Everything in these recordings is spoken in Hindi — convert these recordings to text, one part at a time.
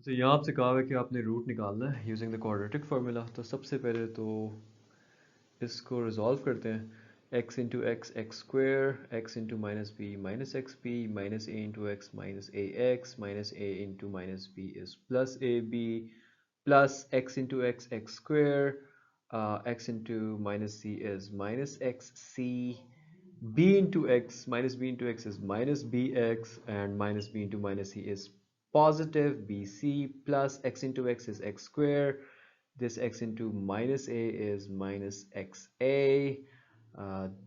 तो यहाँ आपसे कहा हुआ है कि आपने रूट निकालना है यूजिंग द क्वाड्रेटिक फार्मूला। तो सबसे पहले तो इसको रिजॉल्व करते हैं। x into x x square, x into minus b minus x b, minus a into x minus a x, minus a into minus b is plus A B, plus x into x x square, x into minus c is minus xc, b into x minus b into x is minus bx, and minus b into minus c is positive bc, plus x into x is x square, this x into minus a is minus xa,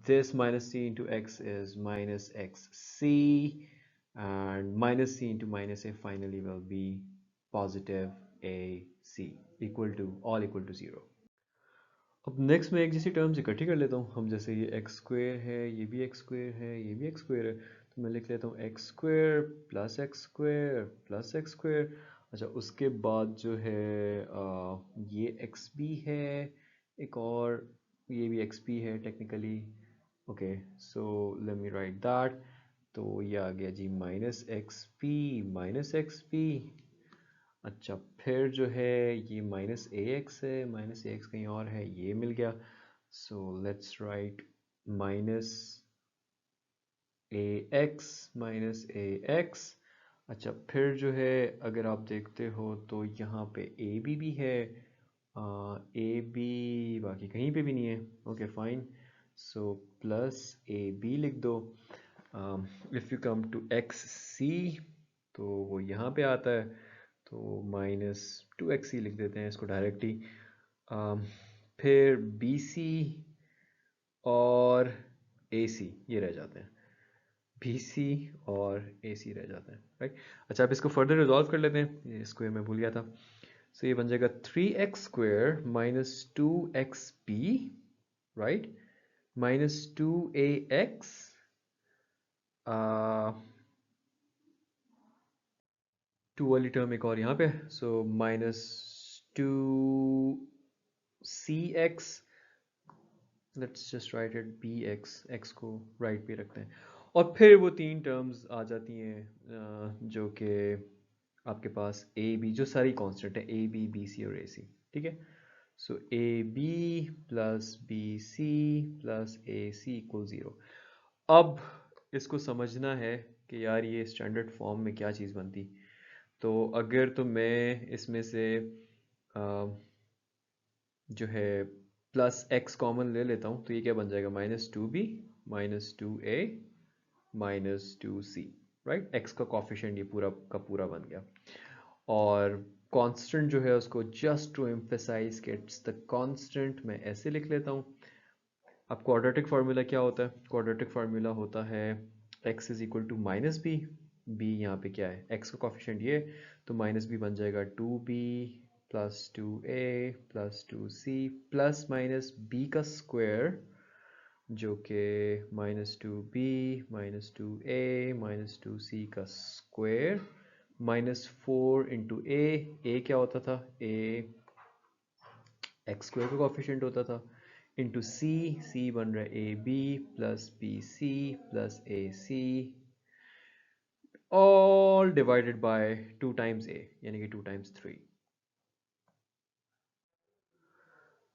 this minus c into x is minus xc, and minus c into minus a finally will be positive ac, equal to all equal to 0. अब नेक्स्ट में एक जैसी टर्म्स इकट्ठी कर लेता हूँ हम। जैसे ये एक्स स्क्वेयर है, ये भी एक्स स्क्वेयर है, ये भी एक्स स्क्वेयर है, तो मैं लिख लेता हूँ x square plus x square plus x square. अच्छा, उसके बाद जो है ये एक्स भी है एक, और ये भी एक्स भी है technically. Okay, so let me right that. तो ये आ गया जी माइनस एक्स पी। अच्छा, फिर जो है ये माइनस ए एक्स है, माइनस ए एक्स कहीं और है, ये मिल गया। So let's write minus a x minus a x. अच्छा, फिर जो है अगर आप देखते हो तो यहाँ पे ए बी है, ए बी बाकी कहीं पे भी नहीं है। ओके फाइन, सो प्लस ए बी लिख दो। If you come to X C तो वो यहाँ पे आता है, तो माइनस टू एक्स ही लिख देते हैं इसको डायरेक्ट ही। फिर बी सी और ए सी ये रह जाते हैं, बी सी और ए सी रह जाते हैं, राइट। अच्छा, अब इसको फर्दर रिजॉल्व कर लेते हैं, ये स्क्वायर में भूल गया था। सो ये बन जाएगा 3x² minus 2xb, right, minus 2ax, two वाली टर्म एक और यहाँ पे, so minus 2cx, let's just write it bx, x को राइट पे रखते हैं। और फिर वो तीन टर्म्स आ जाती हैं जो कि आपके पास ए बी, जो सारी कांस्टेंट है, ए बी बी सी और ए सी, ठीक है। So A B plus B C plus A C equal 0। अब इसको समझना है कि यार ये स्टैंडर्ड फॉर्म में क्या चीज़ बनती। तो अगर तो मैं इसमें से जो है प्लस एक्स कॉमन ले लेता हूँ, तो ये क्या बन जाएगा, minus two B minus two A minus two C, right. X का कॉफिशेंट ये पूरा का पूरा बन गया। और कांस्टेंट जो है उसको जस्ट टू एम्फेसाइज कि इट्स द कांस्टेंट मैं ऐसे लिख लेता हूँ। अब क्वाड्रेटिक फार्मूला क्या होता है? क्वाड्रेटिक फार्मूला होता है x is equal to minus b, b यहाँ पे क्या है, x का कॉफिशेंट ये, तो माइनस बी बन जाएगा 2b plus 2a plus 2c plus minus b का स्क्वायर जो कि minus 2b minus 2a minus 2c का स्क्वायर माइनस 4 इंटू ए क्या होता था, a एक्स स्क्वायर का कॉफिशेंट होता था, इंटू सी, सी बन रहा है A B plus B C plus A C, all divided by 2 times A, यानी कि 2 टाइम्स 3।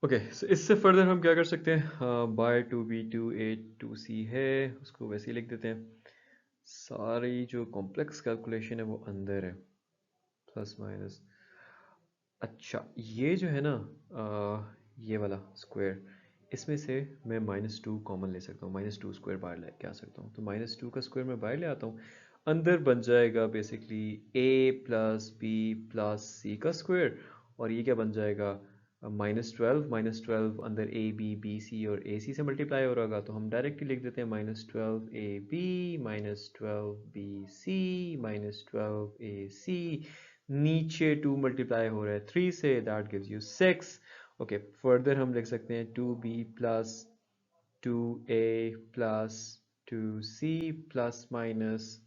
ओके, सो इससे फर्दर हम क्या कर सकते हैं, by two B two A two C है, उसको वैसे ही लिख देते हैं। सारी जो कॉम्प्लेक्स कैलकुलेशन है वो अंदर है, प्लस माइनस। अच्छा, ये जो है ना ये वाला स्क्वायर, इसमें से मैं माइनस टू कॉमन ले सकता हूँ, माइनस टू स्क्वायर बाहर लेके आ सकता हूँ, तो माइनस टू का स्क्वायर मैं बाहर ले आता हूँ। अंदर बन जाएगा बेसिकली ए प्लस बी प्लस सी का स्क्वायर, और ये क्या बन जाएगा, माइनस 12 अंदर ए बी बी सी और ए सी से मल्टीप्लाई हो रहा, तो हम डायरेक्टली लिख देते हैं -12 AB -12 BC -12 AC, नीचे 2 मल्टीप्लाई हो रहा है 3 से, that gives you 6। Okay, further हम लिख सकते हैं 2b plus 2a plus 2c plus minus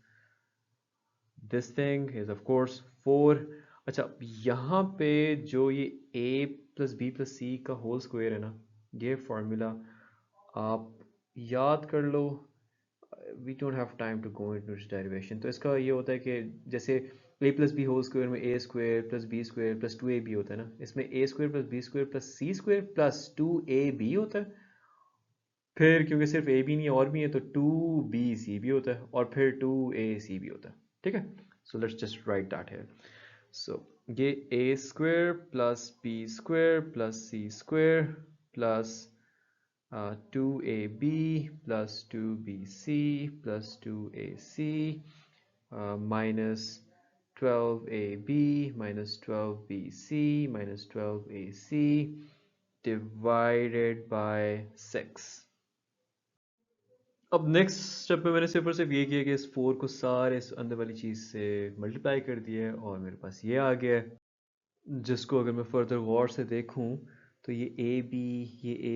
this thing is of course 4। अच्छा, यहाँ पे जो ये a plus b plus c का होल स्क्वायर है ना, ये फॉर्मूला आप याद कर लो। We don't have time to go into this derivation. तो इसका ये होता है कि जैसे A plus B whole square में ए square plus B square plus two A B होता है ना, इसमें A square plus B square plus C square plus two A B होता है। फिर क्योंकि सिर्फ ए बी नहीं और भी है तो टू बी सी भी होता है और फिर टू ए सी भी होता है। ठीक है, so let's just write that here. So ये A square plus B square plus C square plus two A B plus two B C plus two A C minus 12ab minus 12bc minus 12ac divided by 6। अब नेक्स्ट स्टेप में मैंने सिर्फ और सिर्फ ये किया कि इस 4 को सारे इस अंदर वाली चीज़ से मल्टीप्लाई कर दिया है और मेरे पास ये आ गया है, जिसको अगर मैं फर्दर गौर से देखूं तो ये ए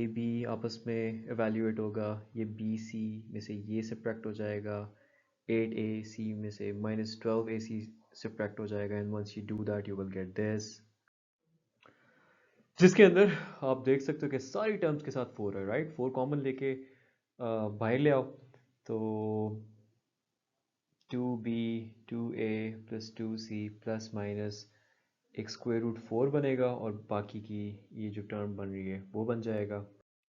बी आपस में एवेल्यूएट होगा, ये बी सी में से ये सब्ट्रैक्ट हो जाएगा, 8ac में से माइनस 12ac सब्ट्रैक्ट हो जाएगा, and once you do that you will get this, जिसके अंदर आप देख सकते हो कि सारी टर्म्स के साथ 4 है, राइट। 4 कॉमन लेके बाहर ले आओ तो 2b 2a plus 2c plus minus एक स्क्वायर रूट 4 बनेगा और बाकी की ये जो टर्म बन रही है वो बन जाएगा।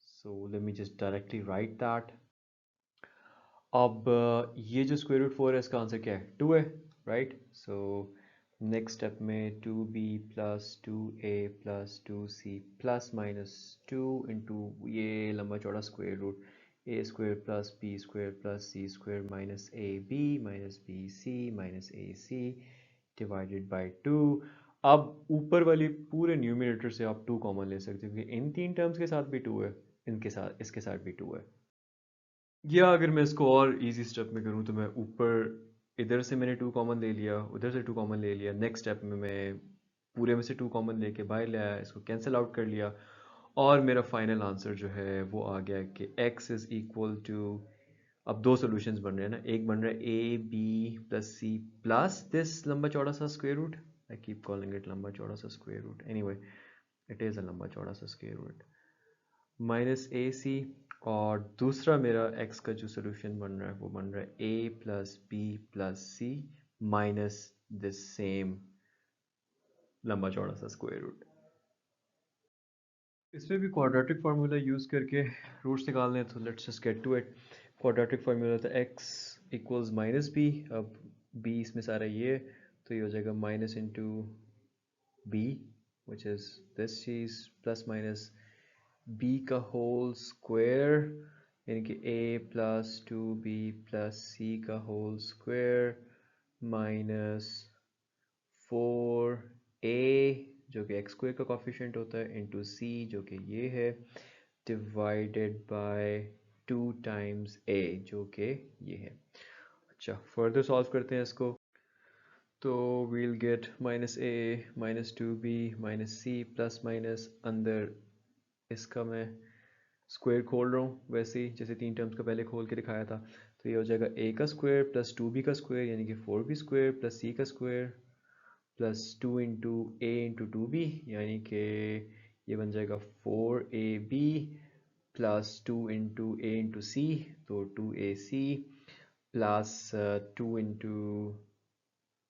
So let me just directly right that. अब ये जो स्क्वायर रूट 4 है इसका आंसर क्या है, 2 है, राइट। सो नेक्स्ट स्टेप में 2b plus 2a plus 2c plus minus 2 into ये लंबा चौड़ा square root a square plus B square plus C square minus a b minus b c minus a c divided by 2। अब ऊपर वाली पूरे न्यूमिनेटर से आप 2 कॉमन ले सकते हो क्योंकि इन तीन टर्म्स के साथ भी 2 है, इनके साथ इसके साथ भी 2 है। या अगर मैं इसको और इजी स्टेप में करूँ तो मैं ऊपर इधर से मैंने 2 कॉमन ले लिया, उधर से 2 कॉमन ले लिया, नेक्स्ट स्टेप में मैं पूरे में से 2 कॉमन लेके बाहर ले आया, इसको कैंसिल आउट कर लिया और मेरा फाइनल आंसर जो है वो आ गया कि x इज़ इक्वल टू, अब दो सॉल्यूशंस बन रहे हैं ना, एक बन रहा है A B plus c plus this लंबा चौड़ा सा square root, I keep calling it लंबा चौड़ा सा square root, anyway it is a लंबा चौड़ा सा square root minus a c, और दूसरा मेरा x का जो सोल्यूशन बन रहा है वो बन रहा है a plus b plus c minus this same लंबा चौड़ा सा स्क्वायर रूट। इसमें भी क्वाड्रेटिक फार्मूला यूज़ करके रूट्स निकालने हैं, तो let's just get to it. Quadratic formula था x इक्वल्स माइनस बी, अब b इसमें सारा ये तो ये हो जाएगा minus into b which is this चीज़ प्लस माइनस b का होल स्क्वायर यानी कि a plus 2b plus c का होल स्क्वायर माइनस 4a जो कि x स्क्वायर का कॉफिशिएंट होता है इंटू c जो कि ये है डिवाइडेड बाय 2 टाइम्स a जो कि ये है। अच्छा फर्दर सॉल्व करते हैं इसको, तो वील गेट माइनस ए माइनस 2b माइनस सी प्लस माइनस अंदर इसका मैं स्क्वायर खोल रहा हूँ वैसे ही जैसे तीन टर्म्स का पहले खोल के दिखाया था, तो ये हो जाएगा a का स्क्वायर प्लस 2b का स्क्वायर यानी कि 4b स्क्वायर प्लस c का square plus 2 into a into 2b यानी कि ये बन जाएगा 4ab plus 2 into a into सी तो 2ac plus 2 into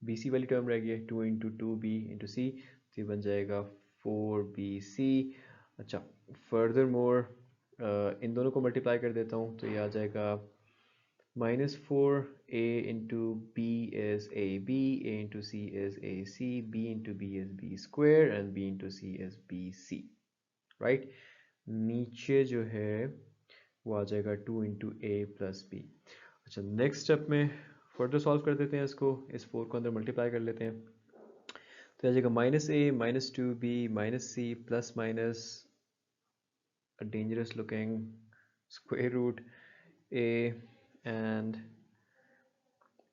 B C वाली टर्म रह गई है 2 इंटू 2b इंटू सी तो ये बन जाएगा 4bc। अच्छा फर्दर मोर इन दोनों को मल्टीप्लाई कर देता हूँ तो ये आ जाएगा minus 4a into b is a b a into c is a c b into b is b square and b into c is b c, right. नीचे जो है वो आ जाएगा 2 इंटू ए प्लस बी। अच्छा नेक्स्ट स्टेप में फर्दर सॉल्व कर देते हैं इसको, इस 4 को अंदर मल्टीप्लाई कर लेते हैं तो आ जाएगा minus A minus 2b minus C plus minus a dangerous looking square root a and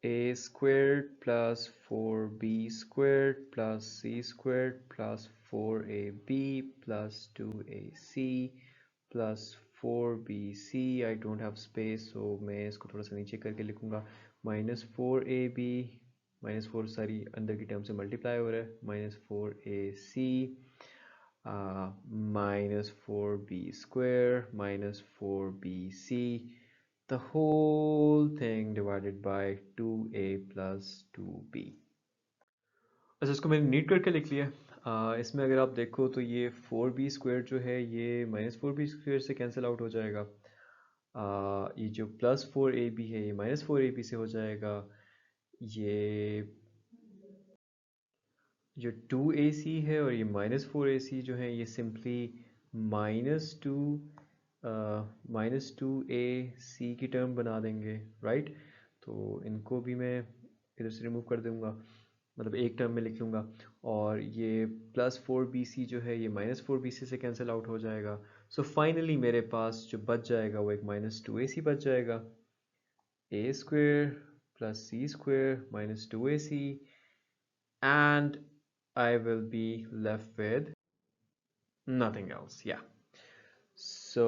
a squared plus 4b squared plus c squared plus 4ab plus 2ac plus 4bc। I don't have space so मैं इसको थोड़ा सा नीचे करके लिखूंगा माइनस 4ab माइनस 4 सारी अंदर की टर्म से मल्टीप्लाई हो रहा है minus 4ac minus 4b square minus 4bc, the whole thing divided by 2a plus 2b। अच्छा, इसको मैंने नीट करके लिख लिया। इसमें अगर आप देखो तो ये 4b² जो है ये -4b² से कैंसिल आउट हो जाएगा। ये जो +4ab है ये -4ab से हो जाएगा। ये जो 2ac है और ये -4ac जो है ये सिंपली -2 -2ac की टर्म बना देंगे, राइट। तो इनको भी मैं इधर से रिमूव कर दूंगा, मतलब एक टर्म में लिख लूँगा। और ये +4bc जो है ये -4bc से कैंसिल आउट हो जाएगा। सो फाइनली मेरे पास जो बच जाएगा वो एक -2ac बच जाएगा। a² + c² - 2ac, and I will be left with nothing else. Yeah. So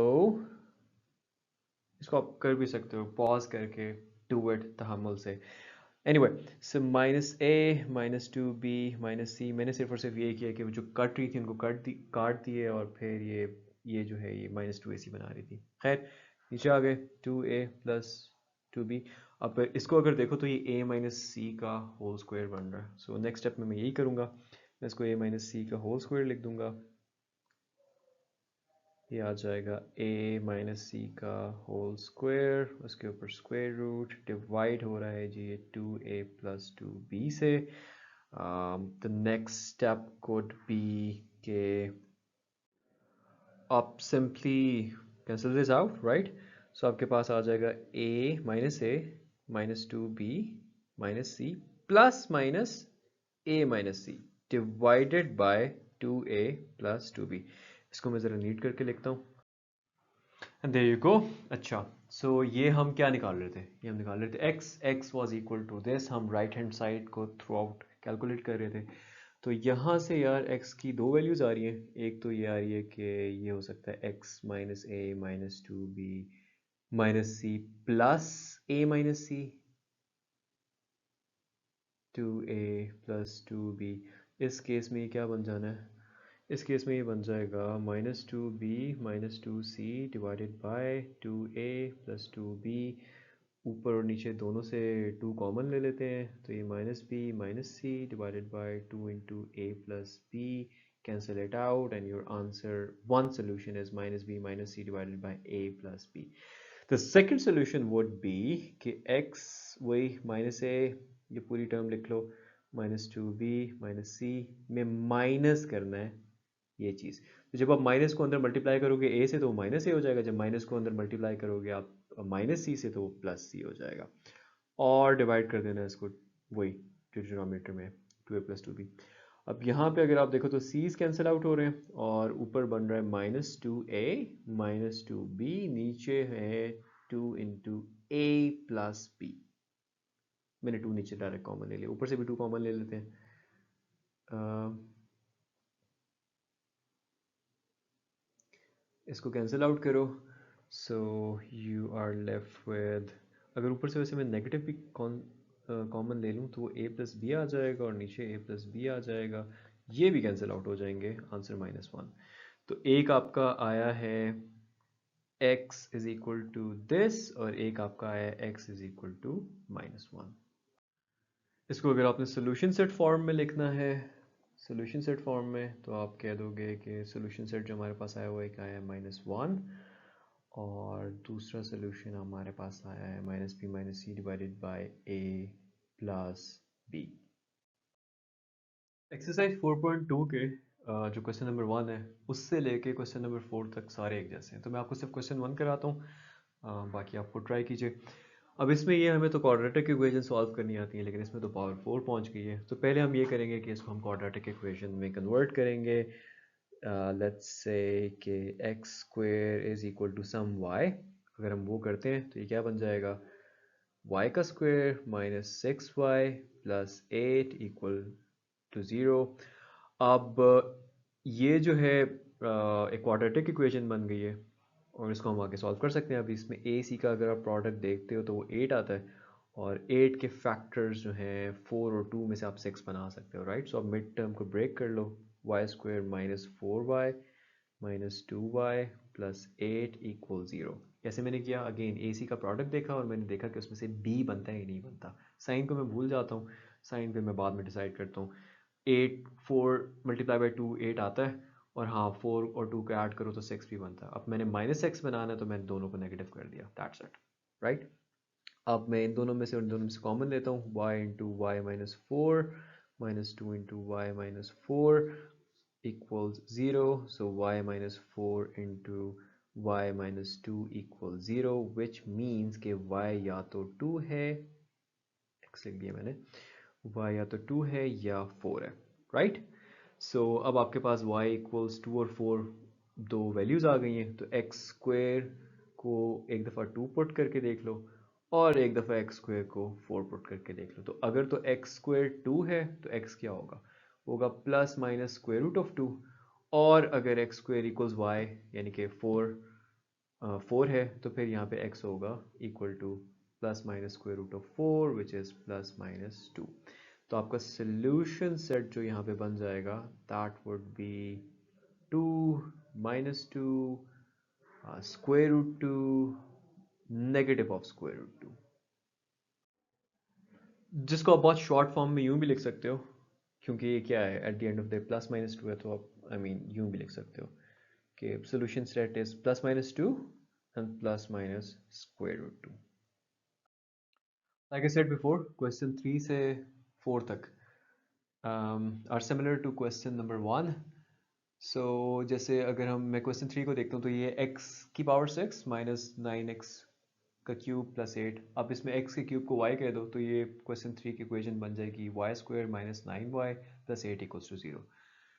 इसको आप कर भी सकते हो पॉज करके, डू इट तहम्मुल से। Anyway, so -a -2b -c, मैंने सिर्फ और सिर्फ ये किया कि वो जो कट रही थी उनको काट दिए और फिर ये जो है ये -2ac बना रही थी। खैर, नीचे आ गए 2a + 2b। अब इसको अगर देखो तो ये a - c का होल स्क्वायर बन रहा है। सो नेक्स्ट स्टेप में मैं यही करूँगा, मैं इसको a - c का होल स्क्वायर लिख दूंगा। ये आ जाएगा a - c का होल स्क्वायर, उसके ऊपर स्क्वायर रूट, डिवाइड हो रहा है जी ये 2a + 2b से। The next step could be के आप simply cancel this out, right. So आपके पास आ जाएगा a - 2b - c plus minus a - c divided by 2a + 2b। इसको मैं ज़रा नीट करके लिखता हूँ। And there you go. अच्छा, सो ये हम क्या निकाल रहे थे, ये हम निकाल रहे थे x was equal to this. हम राइट हैंड साइड को थ्रू आउट कैलकुलेट कर रहे थे। तो यहाँ से यार x की दो वैल्यूज़ आ रही हैं। एक तो ये आ रही है कि ये हो सकता है x - a - 2b - c plus a - c 2a + 2b। इस केस में ये क्या बन जाना है, इस केस में ये बन जाएगा -2b - 2c divided by 2a + 2b। ऊपर और नीचे दोनों से 2 कॉमन ले लेते हैं, तो ये -b - c divided by 2 × a + b। cancel it out and your answer, one solution is -b - c divided by a + b. The second solution would be कि x वही -a, ये पूरी टर्म लिख लो, -2b - c में माइनस करना है ये चीज़। तो जब आप माइनस को अंदर मल्टीप्लाई करोगे a से तो वो -a हो जाएगा, जब माइनस को अंदर मल्टीप्लाई करोगे आप -c से तो वो +c हो जाएगा। और डिवाइड कर देना इसको वही जो डिनोमिनेटर में 2a + 2b। अब यहाँ पे अगर आप देखो तो c's कैंसिल आउट हो रहे हैं और ऊपर बन रहा है -2a - 2b, नीचे है 2 × a + b। मैंने 2 नीचे डायरेक्ट कॉमन ले लिया, ऊपर से भी 2 कॉमन ले लेते हैं। इसको कैंसिल आउट करो, so you are left with, अगर ऊपर से वैसे मैं नेगेटिव भी कॉमन ले लूँ तो वो a + b आ जाएगा और नीचे a + b आ जाएगा, ये भी कैंसिल आउट हो जाएंगे, आंसर -1। तो एक आपका आया है x = दिस और एक आपका आया है x = -1। इसको अगर आपने सोल्यूशन सेट फॉर्म में लिखना है, सोल्यूशन सेट फॉर्म में, तो आप कह दोगे कि सोल्यूशन सेट जो हमारे पास आया हुआ है एक आया है -1 और दूसरा सोल्यूशन हमारे पास आया है -b - c divided bye a + b। Exercise 4.2 के जो क्वेश्चन नंबर 1 है उससे लेके क्वेश्चन नंबर 4 तक सारे एक जैसे हैं। तो मैं आपको सिर्फ क्वेश्चन 1 कराता हूँ, बाकी आपको ट्राई कीजिए। अब इसमें ये हमें तो क्वाड्रेटिक इक्वेशन सॉल्व करनी आती है, लेकिन इसमें तो पावर 4 पहुंच गई है। तो पहले हम ये करेंगे कि इसको हम क्वाड्रेटिक इक्वेशन में कन्वर्ट करेंगे। लेट्स से कि x² = सम y। अगर हम वो करते हैं तो ये क्या बन जाएगा, y² - 6y + 8 = 0। अब ये जो है एक क्वाड्रेटिक इक्वेशन बन गई है और इसको हम आगे सॉल्व कर सकते हैं। अभी इसमें ए सी का अगर आप प्रोडक्ट देखते हो तो वो 8 आता है और 8 के फैक्टर्स जो हैं 4 और 2 में से आप 6 बना सकते हो, राइट। सो अब मिड टर्म को ब्रेक कर लो, y² - 4y - 2y + 8 = 0। कैसे मैंने किया, अगेन ए सी का प्रोडक्ट देखा और मैंने देखा कि उसमें से b बनता है या नहीं बनता। साइन को मैं भूल जाता हूँ, साइन पे मैं बाद में डिसाइड करता हूँ। 8 4 मल्टीप्लाई बाई 2 8 आता है, और हाँ 4 और 2 को ऐड करो तो 6 भी बनता है। अब मैंने माइनस एक्स बनाना है तो मैंने दोनों को नेगेटिव कर दिया, दैट्स इट, राइट। अब मैं इन दोनों में से कॉमन लेता हूँ, y into y minus four minus two into y minus four equals zero, so y minus four into y minus two equal zero, which means के y या तो 2 है, x लिख दिया मैंने, y या तो 2 है या 4 है, राइट। सो अब आपके पास y इक्वल्स 2 और 4 दो वैल्यूज़ आ गई हैं, तो एक्स स्क्वेयर को एक दफ़ा 2 पुट करके देख लो और एक दफ़ा एक्स स्क्वेयर को 4 पुट करके देख लो। तो अगर तो एक्स स्क्वेयर 2 है तो x क्या होगा, होगा plus minus square root of 2, और अगर एक्स स्क्वेयर इक्वल्स वाई यानी कि 4 है तो फिर यहाँ पे x होगा equal to plus minus square root of 4 which is plus minus 2। तो आपका सोल्यूशन सेट जो यहाँ पे बन जाएगा that would be 2 minus 2 square root 2 negative of square root 2, जिसको आप बहुत शॉर्ट फॉर्म में यूं भी लिख सकते हो, क्योंकि ये क्या है at the end of the plus minus 2 है, तो आप आई मीन यूं भी लिख सकते हो कि solution set is plus minus 2 and plus minus square root 2। Like I said before, question 3 से 4 तक are similar to question number 1. So जैसे अगर मैं question 3 को देखता हूँ तो ये x की पावर 6 माइनस 9x का क्यूब प्लस 8, अब इसमें x के क्यूब को y कह दो तो ये question 3 की इक्वेशन बन जाएगी y square minus 9y plus 8 equals to 0.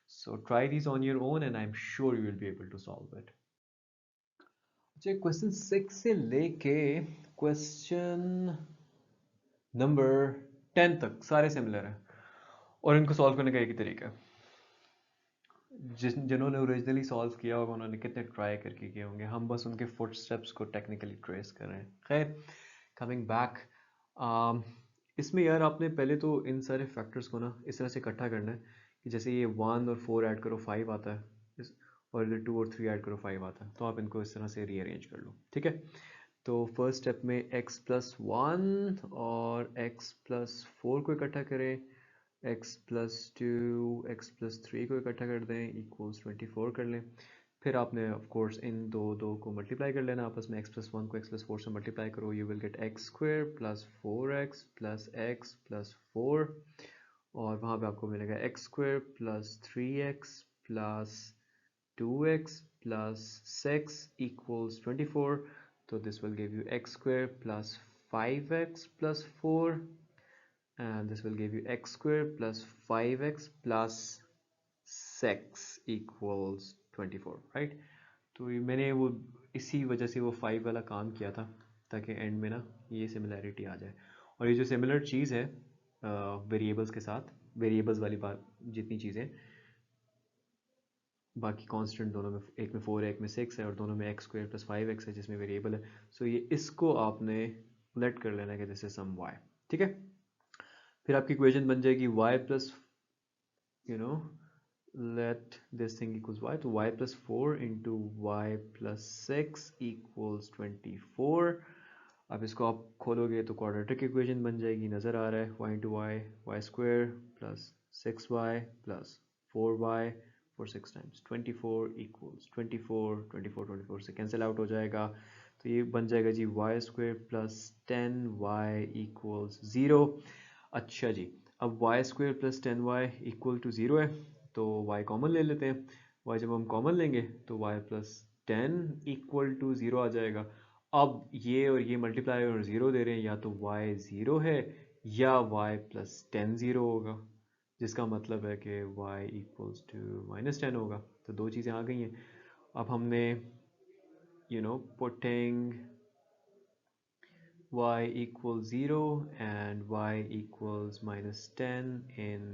So try these on your own and I'm sure you will be able to solve it. अच्छा, क्वेश्चन 6 से लेके क्वेश्चन नंबर 10 तक सारे सिमिलर हैं, और इनको सॉल्व करने का एक ही तरीका है। जिन्होंने ओरिजिनली सॉल्व किया होगा उन्होंने कितने ट्राई करके किए होंगे, हम बस उनके फुट स्टेप्स को टेक्निकली ट्रेस कर रहे हैं। खैर, कमिंग बैक, इसमें यार आपने पहले तो इन सारे फैक्टर्स को ना इस तरह से इकट्ठा करना है कि जैसे ये 1 और 4 ऐड करो 5 आता है, और इधर 2 और 3 ऐड करो 5 आता है, तो आप इनको इस तरह से रीअरेंज कर लो, ठीक है। तो फर्स्ट स्टेप में x प्लस 1 और x प्लस 4 को इकट्ठा करें, x प्लस 2 x प्लस 3 को इकट्ठा कर दें इक्वल्स 24 कर लें। फिर आपने ऑफ कोर्स इन दो को मल्टीप्लाई कर लेना आपस में, x प्लस 1 को x प्लस 4 से मल्टीप्लाई करो, you will get x square plus 4x plus x plus 4, और वहाँ पे आपको मिलेगा x square plus 3x plus 2x plus 6 equals 24. So this will give you x square plus 5x plus 4, and this will give you x square plus 5x plus 6 equals 24, right? तो ये मैंने वो इसी वजह से वो 5 वाला काम किया था ताकि एंड में ना ये सिमिलैरिटी आ जाए। और ये जो सिमिलर चीज़ है वेरिएबल्स के साथ, वेरिएबल्स वाली बात जितनी चीज़ें, बाकी कांस्टेंट दोनों में, एक में 4 है एक में 6 है और दोनों में एक्स स्क्वायर प्लस 5x है जिसमें वेरिएबल है, सो ये इसको आपने लेट कर लेना है कि दिस इज सम y, ठीक है। फिर आपकी इक्वेशन बन जाएगी y plus you know let this thing equals y, तो y plus 4 into y plus 6 equals 24। अब इसको आप खोलोगे तो क्वाड्रेटिक इक्वेशन बन जाएगी, नज़र आ रहा है, y into y square plus 6y plus 4y for 6 times 24 equals 24, 24 24 से कैंसिल आउट हो जाएगा, तो ये बन जाएगा जी Y square plus 10y equals 0। अच्छा जी, अब Y square plus 10y equal to 0 है तो y कॉमन ले लेते हैं, y जब हम कॉमन लेंगे तो y प्लस 10 इक्वल टू 0 आ जाएगा। अब ये और ये मल्टीप्लाई और 0 दे रहे हैं, या तो y 0 है या y प्लस 10 0 होगा, जिसका मतलब है कि y इक्वल्स टू माइनस 10 होगा। तो दो चीज़ें आ गई हैं। अब हमने putting y equals 0 and y equals minus 10 in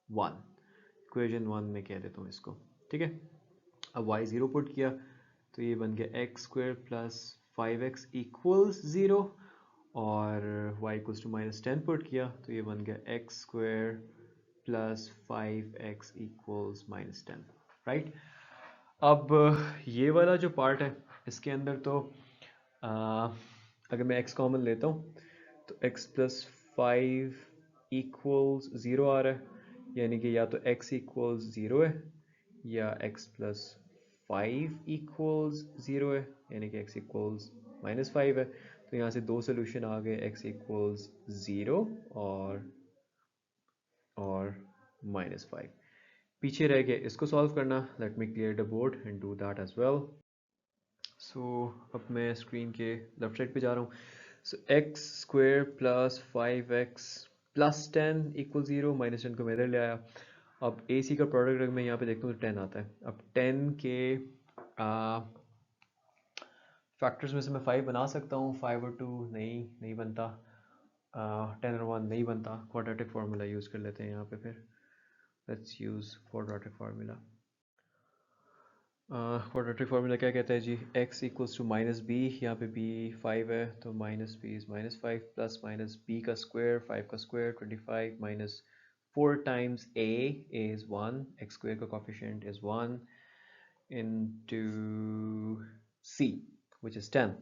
1, equation 1 में कह देता हूँ इसको, ठीक है। अब y 0 पुट किया तो ये बन गया x square plus 5x equals 0, और y equals to minus 10 put किया तो ये बन गया x square plus 5x equals minus 10, right. अब ये वाला जो पार्ट है इसके अंदर तो अगर मैं x कॉमन लेता हूँ तो x प्लस 5 इक्वल्स 0 आ रहा है, यानी कि या तो x इक्वल्स 0 है या x प्लस 5 इक्वल्स 0 है, यानी कि x इक्वल्स -5 है। तो यहाँ से दो सोल्यूशन आ गए, x इक्वल्स 0 और -5। पीछे रह गया इसको सॉल्व करना। Let me clear the board and do that as well. So अब मैं स्क्रीन के लेफ्ट साइड पे जा रहा हूँ। So X square plus 5x plus 10 equal 0, -10 को मैं इधर ले आया। अब ए सी का प्रोडक्ट अगर मैं यहाँ पे देखता हूँ तो 10 आता है। अब 10 के फैक्टर्स में से मैं 5 बना सकता हूँ, 5 और 2 नहीं बनता, 10 और 1 नहीं बनता। क्वाड्रेटिक फार्मूला यूज़ कर लेते हैं यहाँ पे फिर। Let's use quadratic formula. Quadratic formula क्या कहता है जी, x equals to minus b, यहाँ पे b 5 है तो minus b is -5 plus minus b का स्क्वायर 5 का square 25 minus 4 times a is 1, x square का coefficient is 1 into c which is 10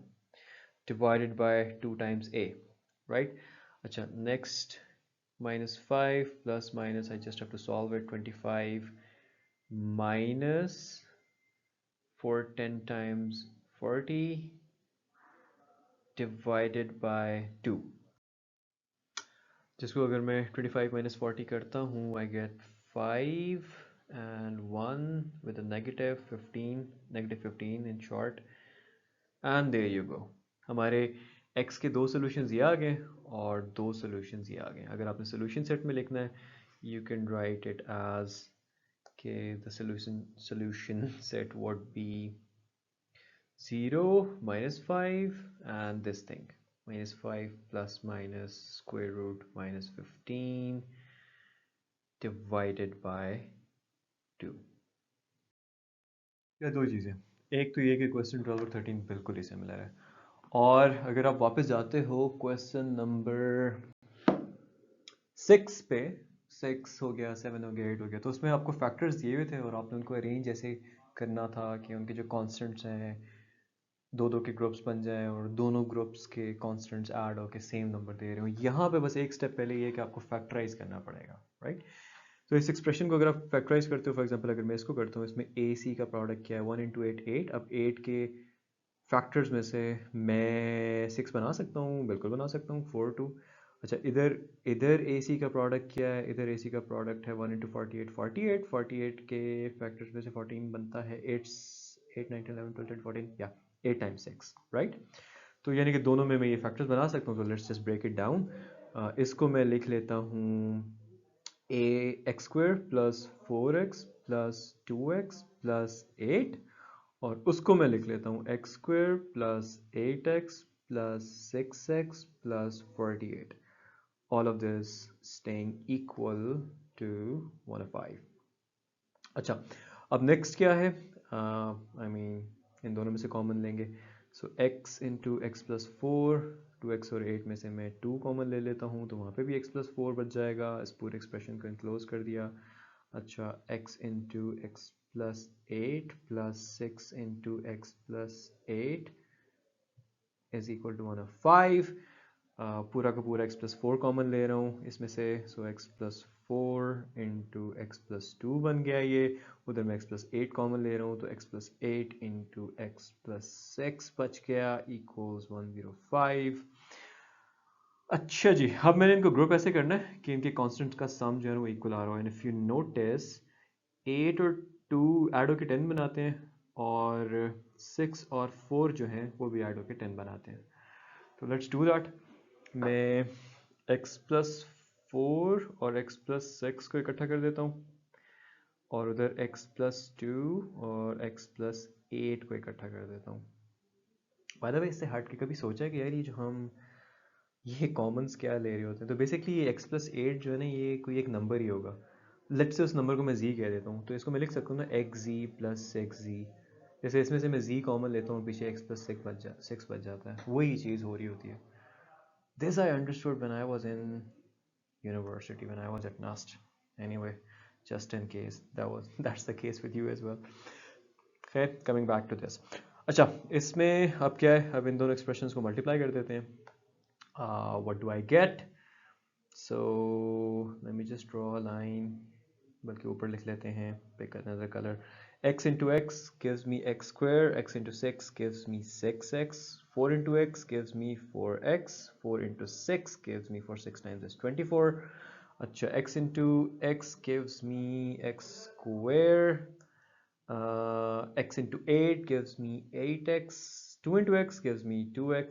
divided by 2 times a, right? अच्छा, next -5 plus minus, I just have to solve it, 25 minus 4 10 times 40 divided by 2, जिसको अगर मैं 25 minus 40 करता हूँ I get 5 and 1 with a -15 in short, and there you go। हमारे x के दो सॉल्यूशंस ये आ गए और दो सॉल्यूशंस ये आ गए। अगर आपने सॉल्यूशन सेट में लिखना है you can write it as के the solution set would be 0 -5 and this thing -5 plus minus square root -15 divided by 2। या दो चीज़ें, एक तो ये कि क्वेश्चन 12 और 13 बिल्कुल ही सिमिलर है। और अगर आप वापस जाते हो क्वेश्चन नंबर 6 पे, 6 हो गया, 7 हो गया, 8 हो गया, तो उसमें आपको फैक्टर्स दिए हुए थे और आपने उनको अरेंज ऐसे करना था कि उनके जो कॉन्स्टेंट्स हैं दो दो के ग्रुप्स बन जाएं और दोनों ग्रुप्स के कॉन्स्टेंट्स ऐड होकर सेम नंबर दे रहे हो। यहाँ पे बस एक स्टेप पहले ये कि आपको फैक्टराइज करना पड़ेगा, राइट? तो इस एक्सप्रेशन को अगर आप फैक्टराइज करते हो, फॉर एग्जांपल अगर मैं इसको करता हूँ, इसमें ए सी का प्रोडक्ट क्या है, 1 इंटू 8 8। अब 8 के फैक्टर्स में से मैं 6 बना सकता हूँ, बिल्कुल बना सकता हूँ, 4 2। अच्छा, इधर ए सी का प्रोडक्ट क्या है, इधर ए सी का प्रोडक्ट है 1 इंटू 48 48 48 के फैक्टर्स में से 14 बनता है, 8 8 9 11 12 14 या 8 टाइम्स 6, राइट? तो यानी कि दोनों में मैं ये फैक्टर्स बना सकता हूँ। तो let's just break it down. इसको मैं लिख लेता हूँ A X square plus 4x plus 2x plus 8, और उसको मैं लिख लेता हूँ X square plus 8x plus 6x plus 48, all of this staying equal to 105। अच्छा, अब नेक्स्ट क्या है, I mean इन दोनों में से कॉमन लेंगे। सो x into x plus 4, 2x और 8 में से मैं 2 कॉमन ले लेता हूँ तो वहाँ पे भी x प्लस 4 बच जाएगा। इस पूरे एक्सप्रेशन को इनक्लोज कर दिया। अच्छा, x into x plus 8 plus 6 into x plus 8 is equal to 105। पूरा का पूरा x प्लस 4 कॉमन ले रहा हूँ इसमें से, सो x plus 4 into x plus 2 बन गया ये। उधर मैं x प्लस 8 कॉमन ले रहा हूँ तो x plus 8 into x plus 6 बच गया इक्वल्स 105। अच्छा जी, अब मैंने इनको ग्रुप ऐसे करना है कि इनके कॉन्स्टेंट का सम जो है वो इक्वल आ रहा है। इफ यू नोटिस 8 और 2 ऐड होकर 10 बनाते हैं और 6 और 4 जो हैं वो भी ऐड होकर 10 बनाते हैं। तो लेट्स डू दैट। मैं x प्लस 4 और x प्लस 6 को इकट्ठा कर देता हूँ और उधर x प्लस 2 और x प्लस 8 को इकट्ठा कर देता हूँ। बाय द वे, इससे हट के कभी सोचा है कि यार ये जो हम ये कॉमन्स क्या ले रहे होते हैं? तो बेसिकली ये x प्लस 8 जो है ना, ये कोई एक नंबर ही होगा। लेट्स से उस नंबर को मैं z कह देता हूँ, तो इसको मैं लिख सकता हूँ ना xz प्लस 6z। जैसे इसमें से मैं z कॉमन लेता हूँ, पीछे x प्लस 6 बच जाता है, वही चीज़ हो रही होती है। This I understood when I was in university, when I was at NUST. Anyway, just in case that's the case with you as well. Okay, coming back to this. अच्छा, इसमें अब क्या है, अब इन दोनों एक्सप्रेशंस को मल्टीप्लाई कर देते हैं। What do I get? So let me just draw a line, बल्कि ऊपर लिख लेते हैं, pick another color. X into x gives me x square, x into 6 gives me 6x, 4 into x gives me 4x, 4 into 6 gives me 4 6 times is 24. अच्छा, x into x gives me x square, x into 8 gives me 8x, 2 into x gives me 2x,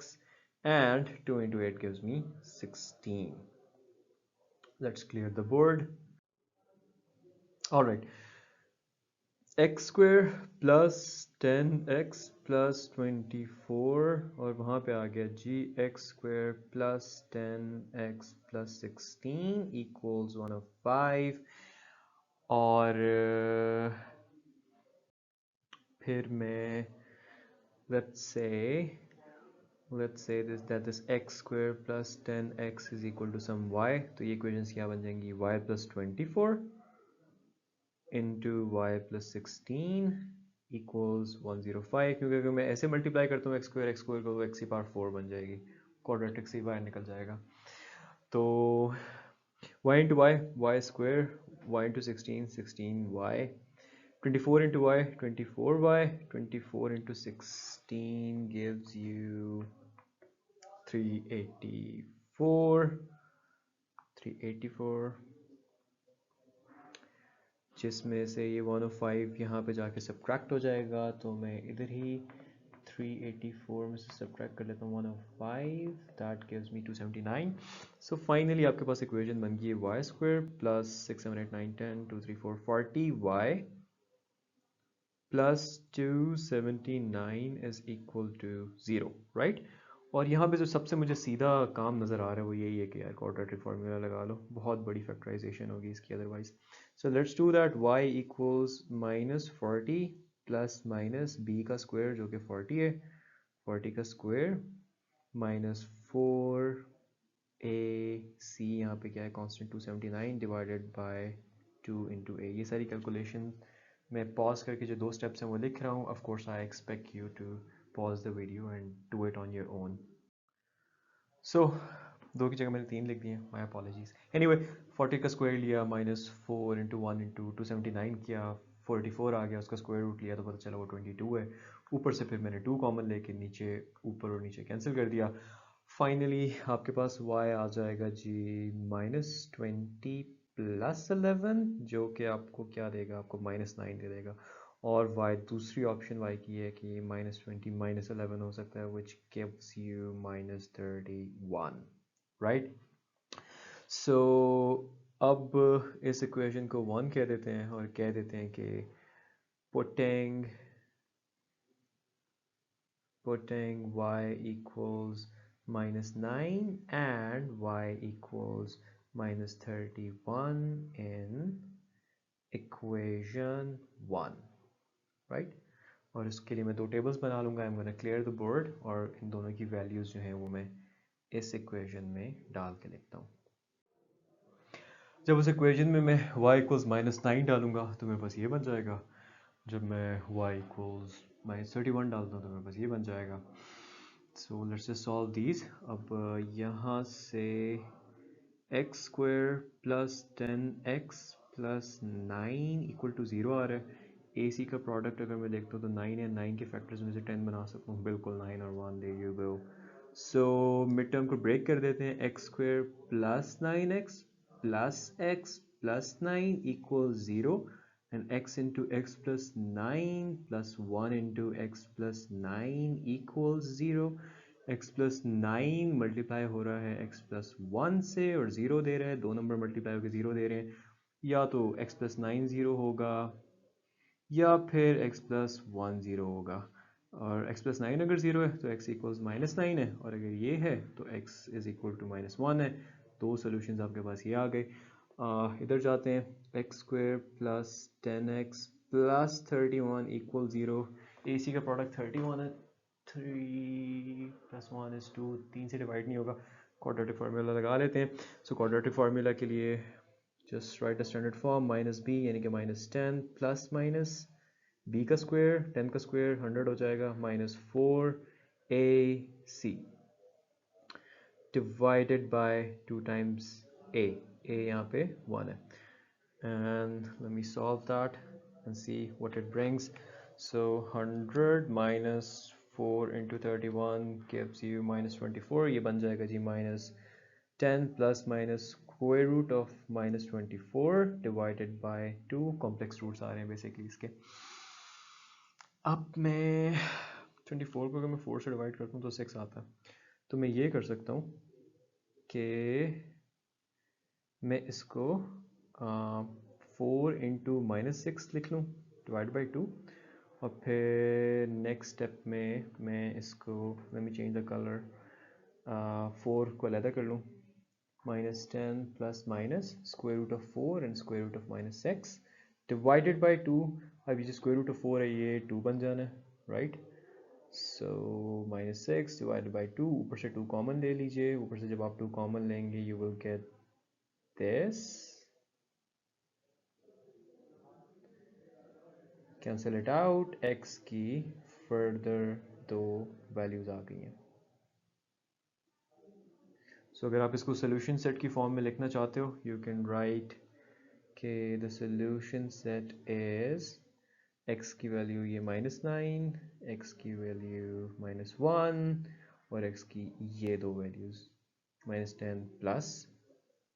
and 2 into 8 gives me 16. Let's clear the board. All right, x square plus 10x plus 24, और वहाँ पे आ गया जी x square plus 10x plus 16 equals 105. और फिर मैं let's say this x square plus 10x is equal to some y, तो ये इक्वेशंस क्या बन जाएंगी, y plus 24 into y plus 16 equals 105, क्योंकि अगर मैं ऐसे मल्टीप्लाई करता हूँ x square को, तो x की पावर 4 बन जाएगी, क्वाड्रेटिक से बाहर निकल जाएगा. तो y into y square, y into 16 16y, 24 into y 24y, 24 into 16 gives you 384, जिसमें से ये 105 यहाँ पे जाके सब्ट्रैक्ट हो जाएगा, तो मैं इधर ही 384 में से सब्ट्रैक्ट कर लेता हूँ 105, that gives me 279. So finally आपके पास इक्वेशन बन गई है y square plus 6 7 8 9 10 2 3 4 40 y plus 279 is equal to 0, right. और यहाँ पे जो सबसे मुझे सीधा काम नज़र आ रहा है वो यही है कि यार क्वाड्रेटिक फार्मूला लगा लो, बहुत बड़ी फैक्टराइजेशन होगी इसकी otherwise. So let's do that. y equals -40 plus minus b का स्क्वायर जो कि 40 है, 40 का स्क्वायर माइनस 4ac, यहाँ पे क्या है constant 279 divided by 2 into a. ये सारी कैलकुलेशन मैं पॉज करके जो 2 स्टेप्स हैं वो लिख रहा हूँ. Of course I expect you to pause the video and do it on your own. So 2 की जगह मैंने 3 लिख दिए, my apologies. Anyway, 40 का स्क्वायर लिया, माइनस 4 इंटू 1 इंटू 279 किया, 44 आ गया, उसका स्क्वायर रूट लिया तो पता चला वो 22 है. ऊपर से फिर मैंने 2 कॉमन लेके नीचे ऊपर और नीचे कैंसिल कर दिया. फाइनली आपके पास y आ जाएगा जी -20 प्लस 11, जो कि आपको क्या देगा, आपको -9 दे देगा. और y दूसरी ऑप्शन y की है कि -20 -11 हो सकता है, which gives you -31, right. So अब इस इक्वेशन को 1 कह देते हैं और कह देते हैं कि putting y equals -9 and y equals -31 in equation 1, right. और इसके लिए मैं 2 टेबल्स बना लूँगा. I am gonna clear the board और इन दोनों की वैल्यूज़ जो हैं वो मैं इस इक्वेशन में डाल के लिखता हूँ. जब उस इक्वेशन में मैं y इक्वल्स -9 डालूँगा तो मेरे पास ये बन जाएगा. जब मैं y इक्वल्स -31 डालता हूँ तो मेरे पास ये बन जाएगा. So let's just solve these. अब यहाँ से x square plus 10x plus 9 equal to 0 आ रहा है. AC का प्रोडक्ट अगर मैं देखता हूँ तो 9 है, 9 के फैक्टर्स में से 10 बना सकता हूँ, बिल्कुल 9 और 1, there you go. So mid term को ब्रेक कर देते हैं. x square plus 9x plus x plus 9 equal 0 and x into x plus 9 plus 1 into x plus 9 equals 0. x plus 9 multiply हो रहा है x plus 1 से और 0 दे रहा है, 2 नंबर मल्टीप्लाई होकर 0 दे रहे हैं. या तो x plus 9 0 होगा या फिर x plus 1 0 होगा. और x plus 9 अगर 0 है तो x equals -9 है, और अगर ये है तो x is equal to -1 है. 2 सोल्यूशंस आपके पास ये आ गए. इधर जाते हैं. x square plus 10x plus 31 equal 0. AC का प्रोडक्ट 31 है, 3 प्लस 1 इज 2, 3 से डिवाइड नहीं होगा. क्वाड्रेटिक फार्मूला लगा लेते हैं. सो क्वाड्रेटिक फार्मूला के लिए just right a standard form, -b यानी कि -10 प्लस माइनस b का स्क्वायर, 10 का स्क्वायर 100 हो जाएगा, -4ac divided by 2 times a यहाँ पे 1 है, and let me solve that and see what it brings. So 100 minus 4 into 31 gives you minus 24. ये बन जाएगा जी minus 10 plus minus square root of minus 24 divided by 2. Complex roots आ रहे हैं basically इसके. अब मैं 24 को अगर मैं 4 से डिवाइड करता हूँ तो 6 आता है, तो मैं ये कर सकता हूँ कि मैं इसको 4 इंटू माइनस 6 लिख लूँ डिवाइड बाई 2, और फिर नेक्स्ट स्टेप में मैं इसको late me change the colour, 4 को अलहदा कर लूँ, minus 10 plus minus square root of 4 and square root of minus 6 divided by 2. अब ये जो square root of 4 है ये 2 बन जाना है, right? So minus 6 divided by 2, ऊपर से 2 कॉमन ले लीजिए, ऊपर से जब आप 2 कॉमन लेंगे you will get this, cancel it out, x की further दो values आ गई हैं. So अगर आप इसको solution set की form में लिखना चाहते हो, you can write कि the solution set is x की वैल्यू ये -9, x की वैल्यू -1 और x की ये दो वैल्यूज -10 प्लस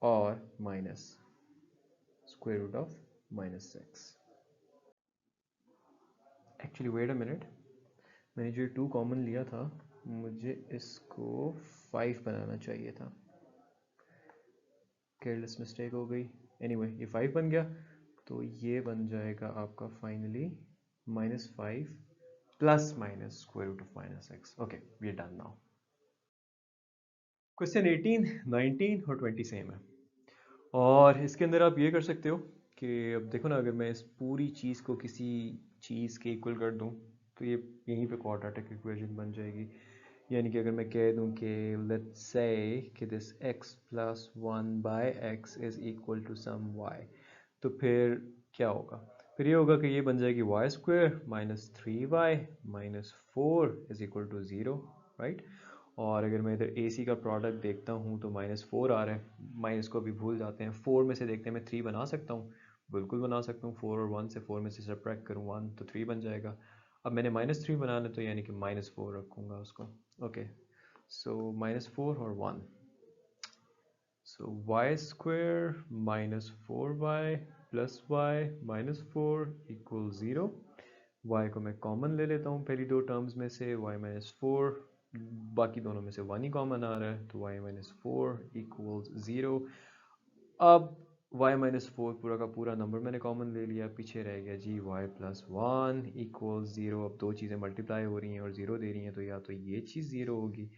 और minus square root of -6. Actually wait a minute, मैंने जो 2 कॉमन लिया था मुझे इसको 5 बनाना चाहिए था, केयरलेस मिस्टेक हो गई. एनीवे ये 5 बन गया, तो ये बन जाएगा आपका finally -5 plus minus square root of -6. Okay we are done now. Question 18, 19 और 20 सेम है, और इसके अंदर आप ये कर सकते हो कि अब देखो ना, अगर मैं इस पूरी चीज़ को किसी चीज़ के इक्वल कर दूं तो ये यहीं पे क्वाड्रेटिक इक्वेशन बन जाएगी. यानी कि अगर मैं कह दूं कि लेट्स से कि this x plus 1 by x is equal to some y, तो फिर क्या होगा, फिर ये होगा कि ये बन जाएगी y square minus 3y minus 4 is equal to 0, right. और अगर मैं इधर AC का प्रोडक्ट देखता हूँ तो -4 आ रहा है, माइनस को अभी भूल जाते हैं. 4 में से देखते हैं मैं 3 बना सकता हूँ, बिल्कुल बना सकता हूँ. 4 और 1 से 4 में से सब्ट्रैक्ट करूँ 1 तो 3 बन जाएगा. अब मैंने -3 बनाना है तो यानी कि -4 रखूँगा उसको. ओके, सो -4 और 1, so y square minus 4y plus y minus 4 equals 0. y को मैं कॉमन ले लेता हूँ पहली दो टर्म्स में से, y minus 4, बाकी दोनों में से 1 ही कॉमन आ रहा है, तो y minus 4 equals 0. अब y minus 4 पूरा का पूरा नंबर मैंने कॉमन ले लिया, पीछे रह गया जी y plus 1 equals 0. अब दो चीज़ें मल्टीप्लाई हो रही हैं और 0 दे रही हैं, तो या तो ये चीज़ 0 होगी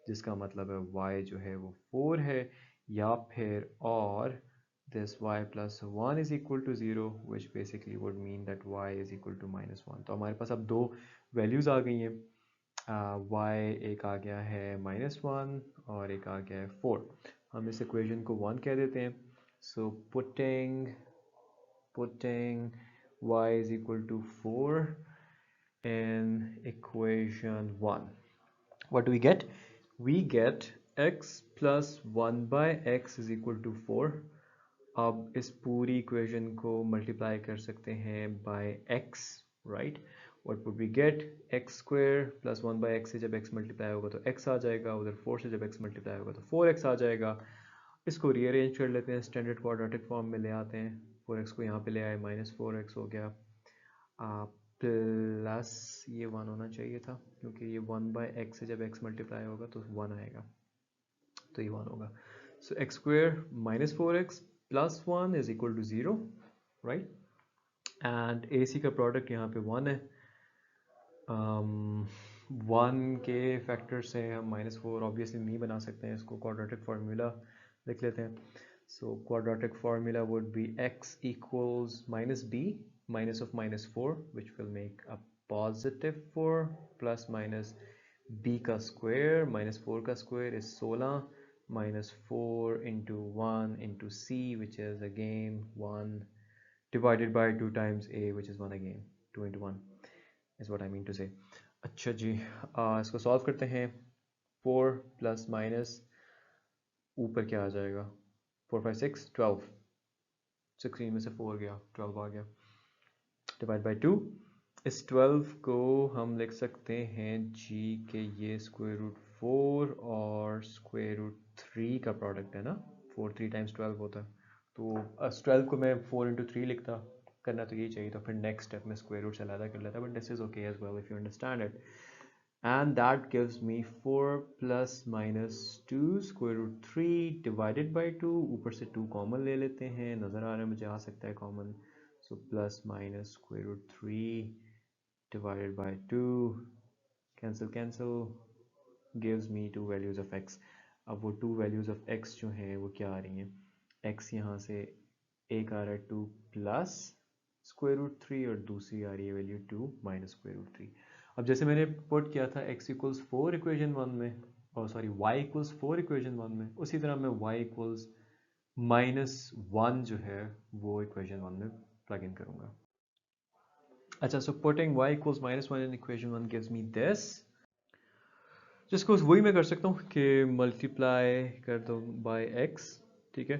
जिसका मतलब है y जो है वो 4 है, या फिर और this y plus 1 is equal to 0, which basically would mean that y is equal to -1. तो हमारे पास अब दो वैल्यूज़ आ गई हैं, y एक आ गया है -1 और एक आ गया है 4. हम इस इक्वेशन को 1 कह देते हैं. So putting y is equal to 4 in equation 1, what do we get? We get x plus 1 by x is equal to 4. अब इस पूरी इक्वेशन को मल्टीप्लाई कर सकते हैं by x, right. What would we get? x square plus 1 by x से जब x मल्टीप्लाई होगा तो x आ जाएगा, उधर 4 से जब x मल्टीप्लाई होगा तो 4x आ जाएगा. इसको रीअरेंज कर लेते हैं, स्टैंडर्ड क्वाड्रेटिक फॉर्म में ले आते हैं. 4x को यहाँ पे ले आए, -4x हो गया, प्लस ये 1 होना चाहिए था क्योंकि ये 1 बाय एक्स से जब x मल्टीप्लाई होगा तो 1 आएगा, तो ये 1 होगा. So X square minus 4x plus 1 is equal to 0, right. And AC का प्रोडक्ट यहाँ पे 1 है. 1 के फैक्टर से हम -4 ऑब्वियसली नहीं बना सकते हैं, इसको क्वाड्रेटिक फार्मूला लिख लेते हैं. So quadratic formula would be x equals -b minus of -4, which will make a positive 4, plus minus b का square, -4 का square is 16, minus 4 into 1 into c, which is again 1, divided by 2 times a, which is 1 again. 2 into 1 is what I mean to say. अच्छा जी, इसको सॉल्व करते हैं. 4 प्लस माइनस ऊपर क्या आ जाएगा, 4 5 6 12, 16 में से 4 गया, 12 आ गया, डिवाइड बाई 2। इस 12 को हम लिख सकते हैं जी के ये स्क्वायर रूट 4 और स्क्वायर रूट 3 का प्रोडक्ट है ना, 4 3 टाइम्स 12 होता है, तो 12 को मैं 4 इंटू 3 लिखता, करना तो यही चाहिए, तो फिर नेक्स्ट स्टेप में स्क्वायर रूट से अलग कर लेता, but this is okay as well if you understand it. And that gives me 4 plus minus 2 square root 3 divided by 2, ऊपर से 2 कॉमन ले लेते हैं, नज़र आ रहा है मुझे, आ सकता है common, so plus minus square root 3 divided by 2, cancel gives me two values of x। अब वो two values of x जो हैं वो क्या आ रही हैं, x यहाँ से एक आ रहा है 2 प्लस स्क्वायर रूट 3 और दूसरी आ रही है वैल्यू 2 माइनस स्क्वायर रूट 3। अब जैसे मैंने पुट किया था x इक्वल्स 4 इक्वेशन 1 में, और सॉरी y इक्वल्स 4 इक्वेशन 1 में, उसी तरह मैं y इक्वल्स -1 जो है वो इक्वेशन 1 में प्लग इन करूंगा। अच्छा, so putting y equals -1 in equation 1 gives me this, जिसको वही मैं कर सकता हूँ कि मल्टीप्लाई कर दो बाय x, ठीक है,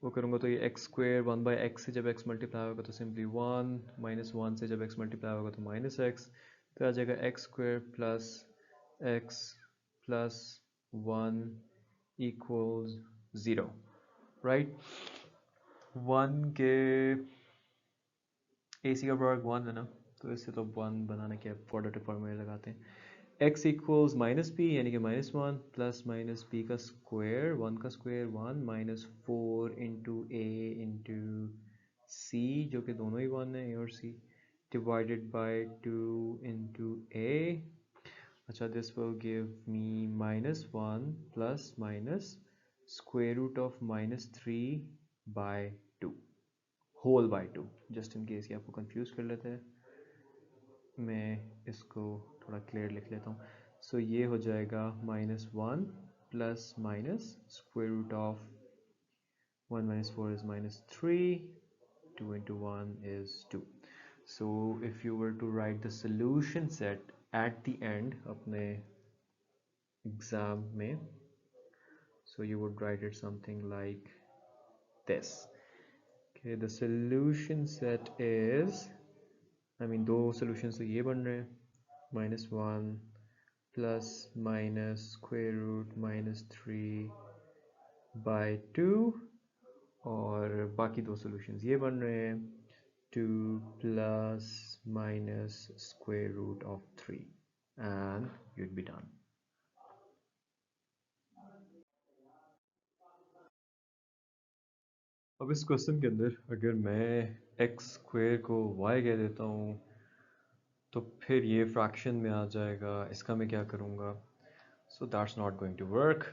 वो करूँगा तो ये x स्क्वायर 1 बाय x से जब x मल्टीप्लाई होगा तो सिंपली 1, -1 से जब x मल्टीप्लाई होगा तो -x, तो आ जाएगा x square plus x plus 1 equals 0, right. 1 के AC का प्रोडक्ट 1 है ना, तो इससे तो 1 बनाने के क्वाड्रेटिक फॉर्मूले लगाते हैं, x इक्वल्स माइनस पी यानी कि -1 प्लस माइनस पी का स्क्वायर, 1 का square 1 minus 4 into a into c, जो कि दोनों ही 1 है, ए और c, divided by 2 into a. अच्छा, this will give me -1 plus minus square root of -3 by 2 whole by 2, just in case ये आपको कंफ्यूज कर लेते हैं, मैं इसको थोड़ा क्लियर लिख लेता हूँ। सो ये हो जाएगा -1 plus minus square root of 1 minus 4 is -3, 2 into 1 is 2. So if you were to write the solution set at the end अपने exam में, so you would write it something like this. Okay, the solution set is, दो solutions तो ये बन रहे हैं, -1 plus minus square root -3 by 2, और बाकी दो सॉल्यूशंस ये बन रहे हैं 2 plus minus square root of 3, and you'd be done। अब इस क्वेश्चन के अंदर अगर मैं x स्क्वायर को y कह देता हूँ तो फिर ये फ्रैक्शन में आ जाएगा, इसका मैं क्या करूँगा, so that's not going to work।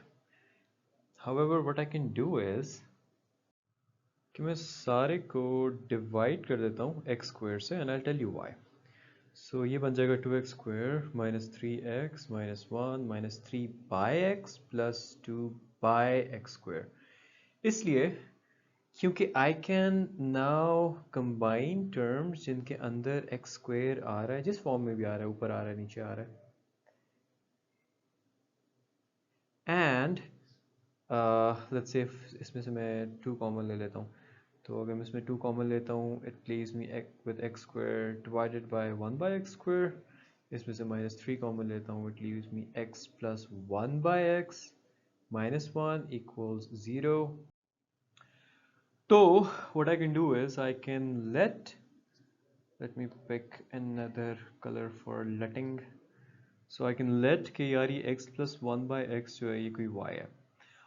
however what I can do is कि मैं सारे को डिवाइड कर देता हूँ x स्क्वायर से, and I'll tell you why। so ये बन जाएगा 2x square minus 3x minus 1 minus 3 by x plus 2 by x square, इसलिए क्योंकि I can now combine terms जिनके अंदर x स्क्वायर आ रहा है, जिस फॉर्म में भी आ रहा है, ऊपर आ रहा है, नीचे आ रहा है, एंड लेट्स से इसमें से मैं 2 कॉमन ले लेता हूँ, तो अगर मैं इसमें 2 कॉमन लेता हूँ it leaves me with x square divided by 1 by x square, इसमें से -3 कॉमन लेता हूँ it leaves me x plus 1 by x minus 1 equals 0। तो what I can do is I can let me pick another color for letting, so I can let कि यार ये x प्लस 1 बाय एक्स जो है ये कोई y है।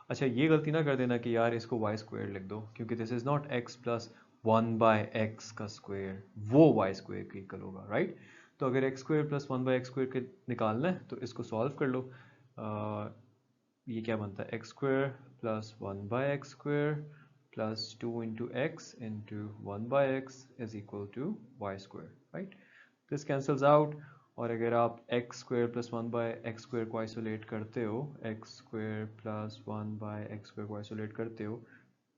अच्छा, ये गलती ना कर देना कि यार इसको वाई स्क्वायर लिख दो, क्योंकि this is not x plus 1 by x का स्क्वायर, वो वाई स्क्वायर की इक्वल होगा, राइट। तो अगर x square plus 1 by x square के निकालना है तो इसको सॉल्व कर लो, ये क्या बनता है, x square plus 1 by x square plus 2 into x into 1 by x is equal to y square, right. This cancels out, और अगर आप x square plus 1 by x square को आइसोलेट करते हो, x square plus 1 by x square को आइसोलेट करते हो,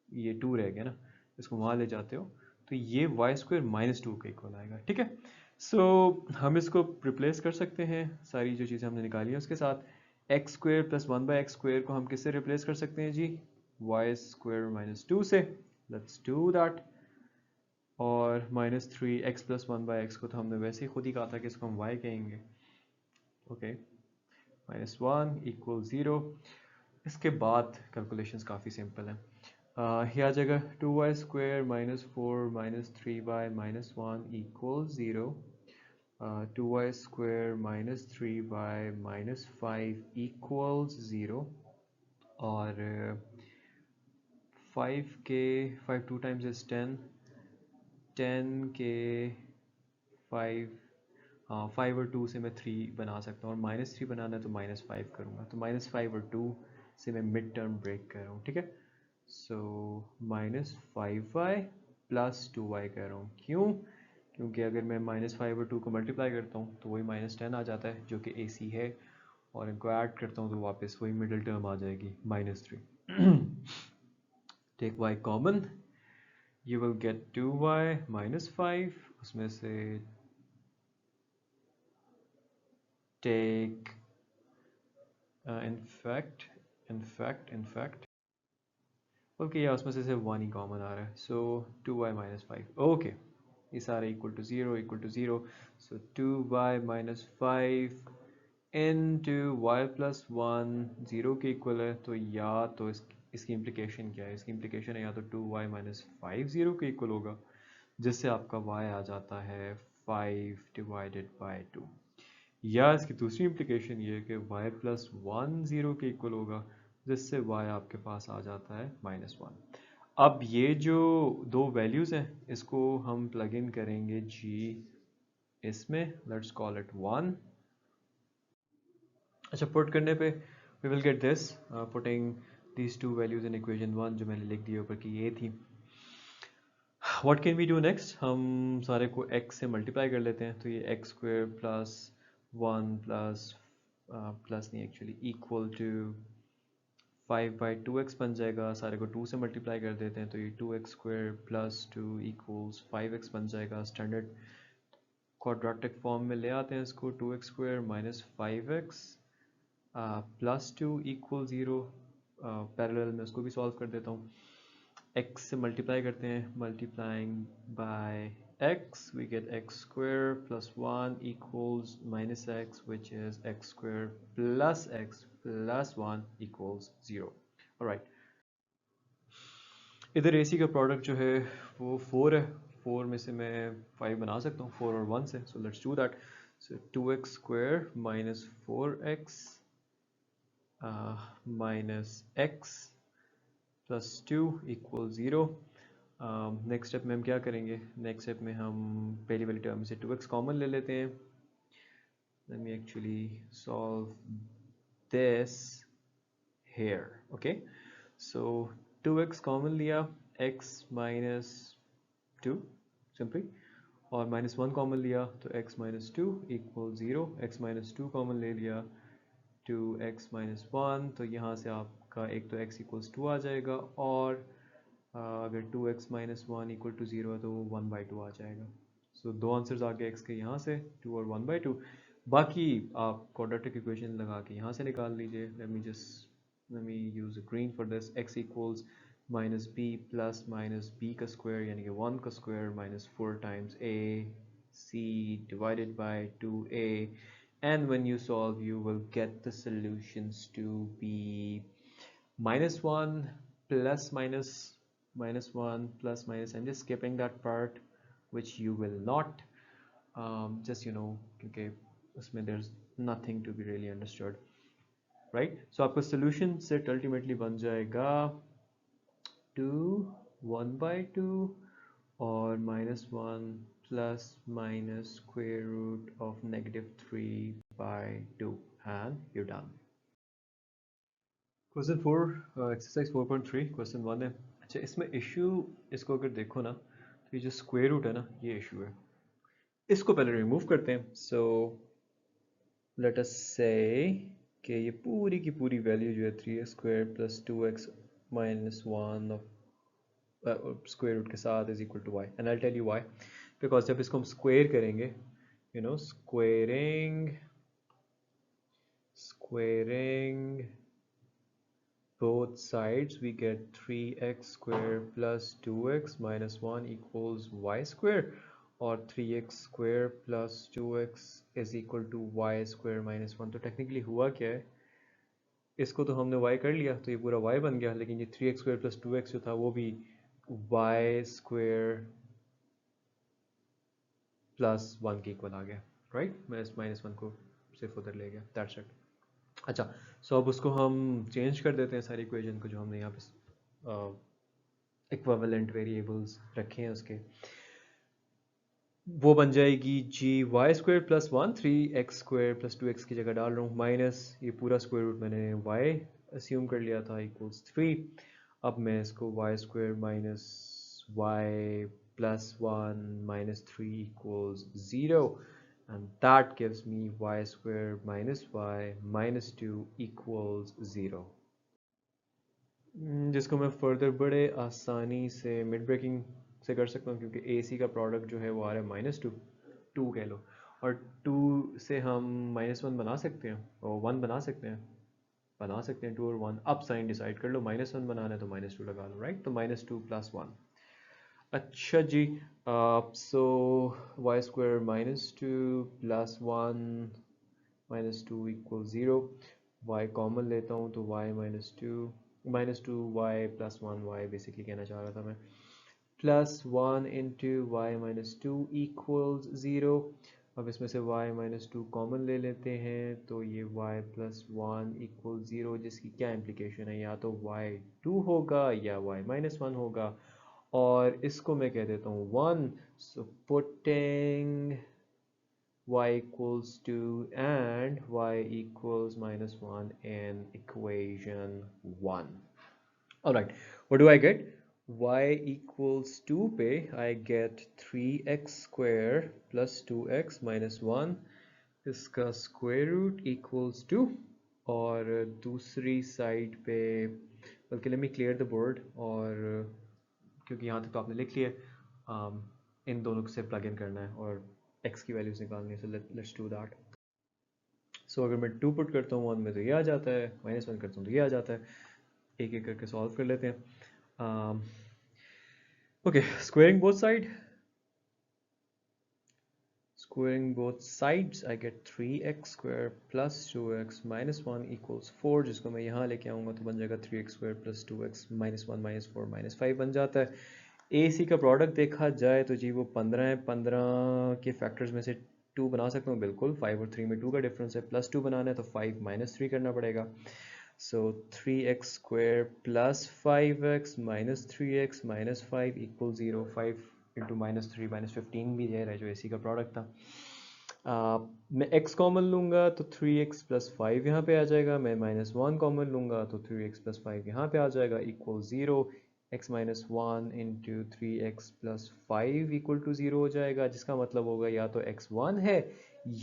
ये 2 रह गया ना, इसको वहाँ ले जाते हो तो ये वाई स्क्वायर -2 के इक्वल आएगा, ठीक है। सो हम इसको रिप्लेस कर सकते हैं, सारी जो चीज़ें हमने निकाली हैं उसके साथ। X square plus 1 by x square को हम किससे रिप्लेस कर सकते हैं जी, वाई स्क्वायर माइनस 2 से, लेट्स डू दैट। और minus 3 x plus 1 by x को तो हमने वैसे ही खुद ही कहा था कि इसको हम वाई कहेंगे। Okay, minus 1 equal 0। इसके बाद कैलकुलेशंस काफ़ी सिंपल हैं। ये आ जाएगा 2y square minus 4 minus 3y minus 1 equal 0। 2y square minus 3y minus 5 equals 0। और 5 के 5 टू टाइम्स इज 10, 10 के 5, हाँ 5 और 2 से मैं 3 बना सकता हूँ, और माइनस 3 बनाना है तो माइनस 5 करूँगा, तो माइनस 5 और 2 से मैं मिड टर्म ब्रेक कर रहा हूँ, ठीक है। So minus 5y plus 2y कह रहा हूँ, क्यों? क्योंकि अगर मैं माइनस 5 और 2 को मल्टीप्लाई करता हूँ तो वही माइनस 10 आ जाता है जो कि AC है, और इनको ऐड करता हूँ तो वापस वही मिडिल टर्म आ जाएगी minus 3। Take y common, you will get 2y minus 5, उसमें से टेक इनफैक्ट ओके, या उसमें से सिर्फ 1 ही कॉमन आ रहा है, सो 2y माइनस 5। ओके, ये सारे equal to zero, so 2y minus 5 into y plus 1 zero के इक्वल है, तो या तो इसकी इम्प्लीकेशन क्या है? इसकी इम्प्लीकेशन है या तो 2y माइनस 5 ज़ीरो के इक्वल होगा, जिससे आपका y आ जाता है 5 डिवाइडेड बाई 2, या इसकी दूसरी इम्प्लीकेशन ये है कि y प्लस 1 ज़ीरो के इक्वल होगा, जिससे y आपके पास आ जाता है माइनस 1। अब ये जो दो वैल्यूज़ हैं इसको हम प्लग इन करेंगे g इसमें, लेट्स कॉल इट 1। अच्छा, पुट करने पे we will get this, putting these two values in equation 1 जो मैंने लिख दिया ऊपर की ये थी। What can we do next? हम सारे को x से मल्टीप्लाई कर लेते हैं, तो ये X square plus 1 plus plus नहीं actually equal to 5 by 2x बन जाएगा। सारे को 2 से मल्टीप्लाई कर देते हैं तो ये 2x square plus 2 equals 5x बन जाएगा। स्टैंडर्ड क्वाड्रेटिक फॉर्म में ले आते हैं इसको, 2x square minus 5x plus 2 equal 0। Parallel में उसको भी सॉल्व कर देता हूँ। x से मल्टीप्लाई करते हैं, multiplying by x we get x square plus 1 equals minus x, which is x square plus x plus 1 equals 0। alright, इधर AC का प्रोडक्ट जो है वो 4 है, 4 में से मैं 5 बना सकता हूँ 4 और 1 से, so let's do that। so 2x square minus 4x minus x plus 2 equals 0। Next step में हम क्या करेंगे? नेक्स्ट स्टेप में हम पहली वाली टर्म से 2x कॉमन ले लेते हैं। Let me actually solve this here, okay। so 2x common लिया, x माइनस 2 सिंपली, और माइनस 1 कॉमन लिया तो x minus 2 equal 0। x minus 2 common ले लिया, 2x माइनस 1, तो यहाँ से आपका एक तो x इक्वल्स 2 आ जाएगा, और अगर 2x माइनस 1 इक्वल टू 0 है तो वो 1/2 आ जाएगा। सो दो आंसर्स आ गए x के यहाँ से, 2 और 1/2। बाकी आप क्वाड्रेटिक इक्वेशन लगा के यहाँ से निकाल लीजिए। Let me use green for this. x equals minus b plus minus b का स्क्वायर यानी कि 1 का square minus 4 times a c divided by 2a, and when you solve you will get the solutions to be minus 1 plus minus 1 plus minus, I'm just skipping that part which you will not, just क्योंकि उसमें there's nothing to be really understood, right? So आपका solution set ultimately बन जाएगा 2 1/2 और minus 1 plus minus square root of -3/2, and you're done। Question 4 exercise 4.3 question 1 है। अच्छा, इसमें इशू, इसको अगर देखो ना तो ये जो स्क्वायर रूट है ना, ये इशू है। इसको पहले रिमूव करते हैं। सो लेट अस से कि ये पूरी की पूरी वैल्यू जो है 3x square plus 2x minus 1 of square root के साथ is equal to y, and I tell you y. Because जब इसको हम स्क्वायर करेंगे, squaring both sides we get 3x square plus 2x minus 1 equals y square, और 3x square plus 2x is equal to y square minus 1। तो टेक्निकली हुआ क्या है, इसको तो हमने y कर लिया तो ये पूरा y बन गया, लेकिन ये 3x square plus 2x जो था वो भी y square plus 1 के इक्वल आ गया, राइट। मैं इस माइनस 1 को सिर्फ उधर ले गया, दैट्स इट। अच्छा, सो अब उसको हम चेंज कर देते हैं सारी इक्वेशन को जो हमने यहाँ पे इक्विवेलेंट वेरिएबल्स रखे हैं उसके, वो बन जाएगी जी Y square plus 1, 3x square plus 2x की जगह डाल रहा हूँ, माइनस ये पूरा स्क्वायर रूट मैंने y अस्यूम कर लिया था इक्वल्स 3। अब मैं इसको y square minus y plus 1 minus 3 equals 0, and that gives me y square minus y minus 2 equals 0। जिसको मैं फर्दर बड़े आसानी से मिड ब्रेकिंग से कर सकता हूँ, क्योंकि ए सी का प्रोडक्ट जो है वो आ रहा है -2 कह लो, और 2 से हम -1 बना सकते हैं और 1 बना सकते हैं, 2 और 1। अब साइन डिसाइड कर लो, -1 बनाना है तो -2 लगा लो, राइट। तो -2 + 1। अच्छा जी, so Y square -2 + 1 -2 equals 0। y common लेता हूँ तो y -2 y + 1 y बेसिकली कहना चाह रहा था मैं, +1 into y -2 equals 0। अब इसमें से y -2 कॉमन ले लेते हैं तो ये y + 1 equals 0, जिसकी क्या इम्प्लीकेशन है, या तो y 2 होगा या y -1 होगा, और इसको मैं कह देता हूँ 1। So putting y equals 2 and y equals -1 in equation 1। Alright, what do I get? Y equals 2 पे I get 3x square plus 2x minus 1, इसका square root equals 2, और दूसरी साइड पे, बल्कि let me clear the board, और क्योंकि यहाँ तक तो आपने लिख लिया, इन दोनों से प्लग इन करना है और x की वैल्यूज निकालनी है, सो लेट्स डू दैट। सो अगर मैं 2 पुट करता हूँ 1 में तो ये आ जाता है, -1 करता हूँ तो ये आ जाता है, एक एक करके सॉल्व कर लेते हैं। Okay, squaring both sides I get 3x square plus 2x minus 1 equals 4, जिसको मैं यहाँ लेके आऊँगा तो बन जाएगा 3x square plus 2x minus 1 minus 4 minus 5 बन जाता है। AC का प्रोडक्ट देखा जाए तो जी वो 15 है, 15 के फैक्टर्स में से 2 बना सकता हूँ बिल्कुल, 5 और 3 में 2 का डिफरेंस है, +2 बनाना है तो 5 - 3 करना पड़ेगा। सो 3x square plus 5x minus 3x minus 5 equals 0। 5 into -3 -15 भी है जो AC का प्रोडक्ट था। मैं x कॉमन लूँगा तो 3x plus 5 यहाँ पे आ जाएगा, मैं -1 कॉमन लूँगा तो 3x plus 5 यहाँ पे आ जाएगा, equal 0। x minus 1 into 3x plus 5 equal to 0 हो जाएगा, जिसका मतलब होगा या तो x 1 है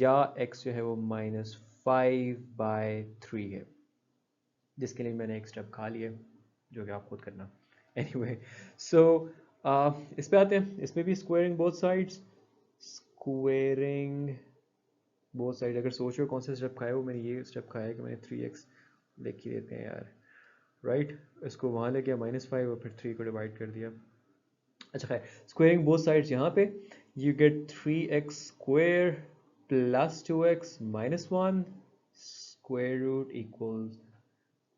या x जो है वो -5/3 है, जिसके लिए मैंने एक स्टेप खा लिया जो कि आप खुद करना। एनीवे, सो इस पे आते हैं, इसमें भी स्क्वेयरिंग बोथ साइड्स, अगर सोच रहे हो कौन सा स्टेप खाया हो, मैंने ये स्टेप खाया है कि मैंने 3x लिख ही देते हैं यार, राइट। इसको वहाँ ले गया -5 और फिर 3 को डिवाइड कर दिया। अच्छा खैर, स्क्वेयरिंग बोथ साइड्स यहाँ पे you get 3x square plus 2x minus 1 square root equals,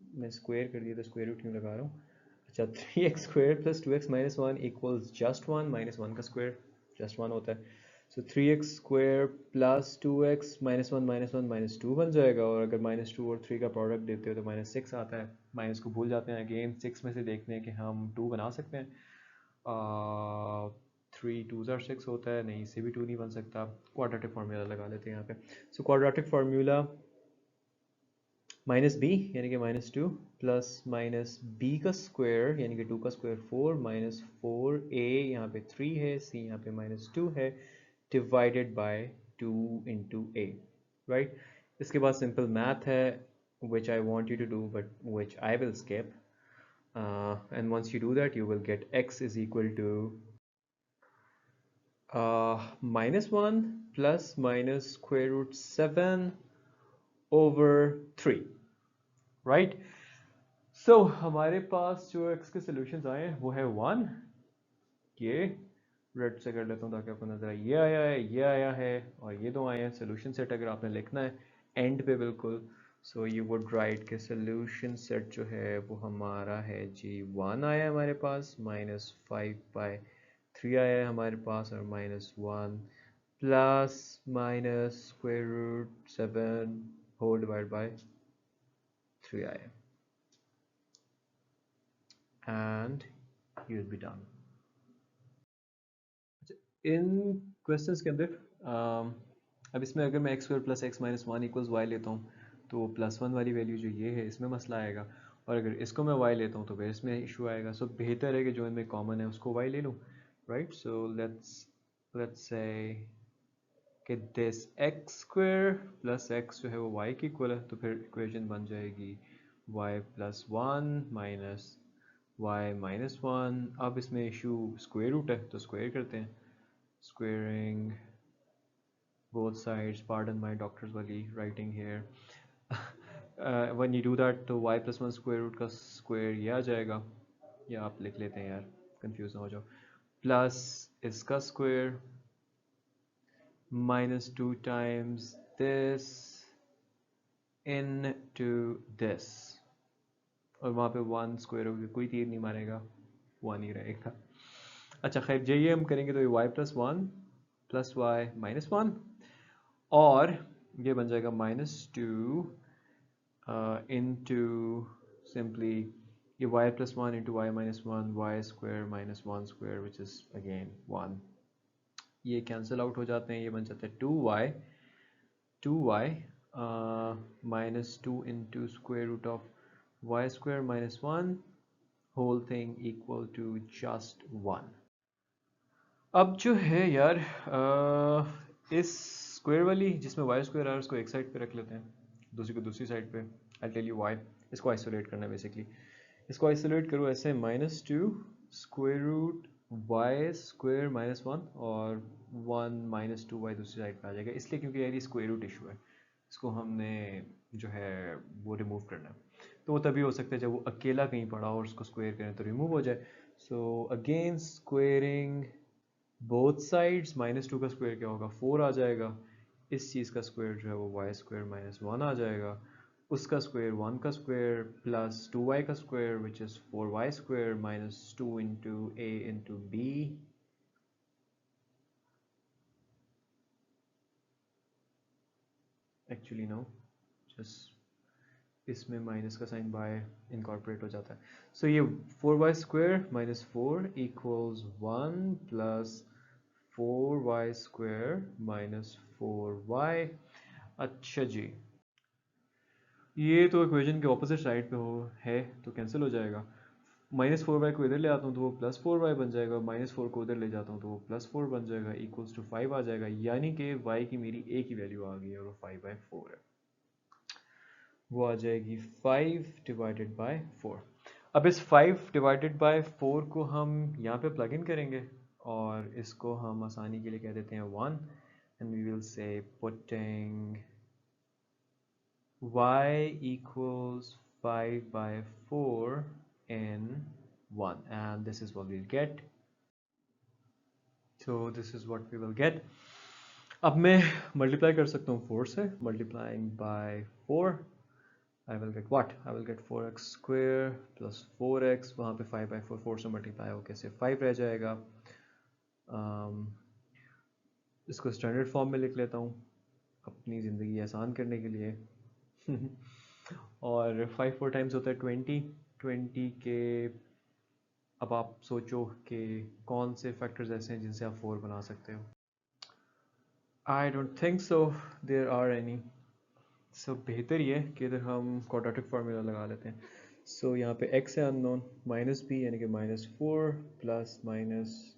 मैं स्क्वेयर कर दिया तो स्क्वेयर रूट क्यों लगा रहा हूँ। अच्छा, 3x square plus 2x minus 1 equals just 1, -1 का स्क्वेयर जस्ट 1 होता है। सो 3x स्क्वेयर प्लस 2x -1 -2 बन जाएगा, और अगर -2 और 3 का प्रोडक्ट देते हो तो -6 आता है। माइनस को भूल जाते हैं, अगेन 6 में से देखते हैं कि हम 2 बना सकते हैं। 3 2s are 6 होता है, नहीं इससे भी 2 नहीं बन सकता। क्वाड्रेटिक फार्मूला लगा लेते हैं यहाँ पे। सो क्वाड्रेटिक फार्मूला -b यानी कि -2 प्लस -b का स्क्वायर यानी कि 2 का स्क्वायर 4 -4a यहाँ पे 3 है, c यहाँ पे -2 है, divided by 2 into a, right. इसके बाद सिंपल मैथ है which I want you to do but which I will skip, and once you do that you will get x is equal to -1 plus minus square root 7 over 3, right? हमारे पास जो x के सॉल्यूशंस आए हैं वो है 1, ये रेड से कर लेता हूँ ताकि आपको नजर आए, ये आया है, ये आया है, और ये दो आए हैं। सोल्यूशन सेट अगर आपने लिखना है एंड पे बिल्कुल, सो यू वुड राइट के सोल्यूशन सेट जो है वो हमारा है जी 1 आया है हमारे पास, -5/3 आया है हमारे पास, और -1 plus minus square root 7 whole divide by 3 आया है, and you will be done. इन क्वेश्चंस के अंदर अब इसमें अगर मैं x square plus x minus one equals y लेता हूँ तो +1 वाली वैल्यू जो ये है इसमें मसला आएगा, और अगर इसको मैं y लेता हूँ तो फिर इसमें इशू आएगा। सो बेहतर है कि जो इनमें कॉमन है उसको y ले लूँ, राइट। सो लेट्स से कि this x square plus x जो है वो y की इक्वल है, तो फिर इक्वेशन बन जाएगी y plus one minus y minus one. अब इसमें इशू स्क्वायर रूट है तो स्क्वायर करते हैं, squaring both sides, pardon my doctor's wali writing here. When you do that तो y plus 1 square root का square ये आ जाएगा, या आप लिख लेते हैं यार, कंफ्यूज ना हो जाओ, प्लस इसका square -2 times this into this, और वहाँ पे 1 स्क्वायर होगा, कोई तीर नहीं मारेगा, 1 ही रहेगा। अच्छा खैर, ये हम करेंगे तो ये y plus one plus y minus one, और ये बन जाएगा -2 इंटू सिंपली ये y plus one into y minus one, y square minus one square which is again 1। ये कैंसिल आउट हो जाते हैं, ये बन जाता है 2y -2 into square root of y square minus one whole thing equal to just 1। अब जो है यार इस स्क्वायर वाली जिसमें वाई स्क्वायर आ रहा है उसको एक साइड पे रख लेते हैं, दूसरी को दूसरी साइड पे। आई टेल यू वाई, इसको आइसोलेट करना है बेसिकली। इसको आइसोलेट करो ऐसे, -2 square root y square minus one, और 1 -2 वाई दूसरी साइड पे आ जाएगा, इसलिए क्योंकि यार ये स्क्वायर रूट इशू है, इसको हमने जो है वो रिमूव करना है। तो वो तभी हो सकता है जब वो अकेला कहीं पड़ा हो और उसको स्क्वायर करें तो रिमूव हो जाए। So again squaring both sides, -2 का स्क्वायर क्या होगा, 4 आ जाएगा, इस चीज़ का स्क्वायर जो है वो वाई स्क्वायर माइनस वन आ जाएगा, उसका स्क्वायर 1 का स्क्वायर प्लस 2y का square which is 4y square minus 2 into a into b, actually no, just इसमें माइनस का साइन बाय इनकॉर्पोरेट हो जाता है। सो ये 4y square minus 4 equals 1 plus 4y square minus 4y। अच्छा जी, ये तो इक्वेशन के ऑपोजिट साइड पे है तो कैंसिल हो जाएगा। -4y को इधर ले आता हूँ तो वो +4y बन जाएगा, -4 को उधर ले जाता हूँ तो वो +4 बन जाएगा, इक्वल्स टू 5 आ जाएगा, यानी कि y की मेरी एक ही वैल्यू आ गई है और वो 5/4 है, वो आ जाएगी 5 डिवाइडेड बाय 4। अब इस 5 डिवाइडेड बाय 4 को हम यहाँ पे प्लग इन करेंगे और इसको हम आसानी के लिए कह देते हैं 1, and we will say putting y equals 5/4 in 1, and this is what we'll get. So this is what we will get. अब मैं मल्टीप्लाई कर सकता हूँ 4 से, multiplying by 4 I will get what? I will get 4x square plus 4x, वहाँ पे 5/4 4 से मल्टीप्लाई होकर सिर्फ 5 रह जाएगा। इसको स्टैंडर्ड फॉर्म में लिख लेता हूँ अपनी ज़िंदगी आसान करने के लिए। और 5 4 टाइम्स होता है 20 के, अब आप सोचो कि कौन से फैक्टर्स ऐसे हैं जिनसे आप 4 बना सकते हो। I don't think so there are any. So बेहतर ये कि इधर हम क्वाड्रेटिक फार्मूला लगा लेते हैं। सो यहाँ पे x है अननोन, -b यानी कि -4 प्लस माइनस